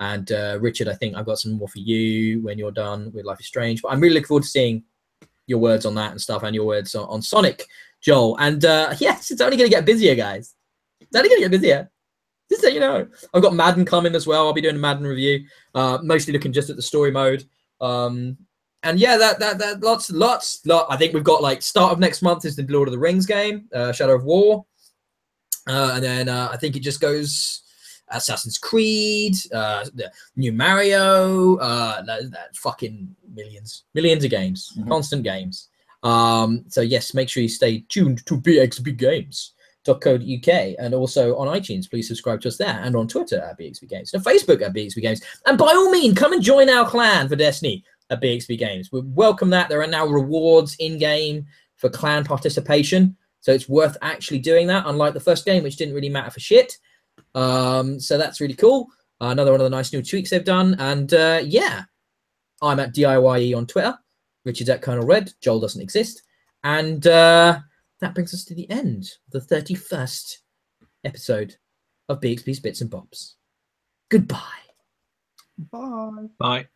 And Richard, I think I've got some more for you when you're done with Life is Strange. But I'm really looking forward to seeing your words on that and stuff, and your words on Sonic Joel. And yes, it's only going to get busier, guys. It's only going to get busier. Just so you know. I've got Madden coming as well. I'll be doing a Madden review, mostly looking just at the story mode. And yeah, that lots. I think we've got like start of next month is the Lord of the Rings game, Shadow of War. And then I think it just goes Assassin's Creed, the new Mario, that fucking millions of games, constant games. So yes, make sure you stay tuned to bxbgames.co.uk and also on iTunes. Please subscribe to us there and on Twitter at bxbgames and Facebook at bxbgames. And by all means, come and join our clan for Destiny at BXB Games. We welcome that. There are now rewards in game for clan participation. So it's worth actually doing that, unlike the first game, which didn't really matter for shit. So that's really cool. Another one of the nice new tweaks they've done. And yeah, I'm at DIYE on Twitter. Richard's at Colonel Red. Joel doesn't exist. And that brings us to the end of the 31st episode of Bxb's Bits and Bobs. Goodbye. Bye. Bye.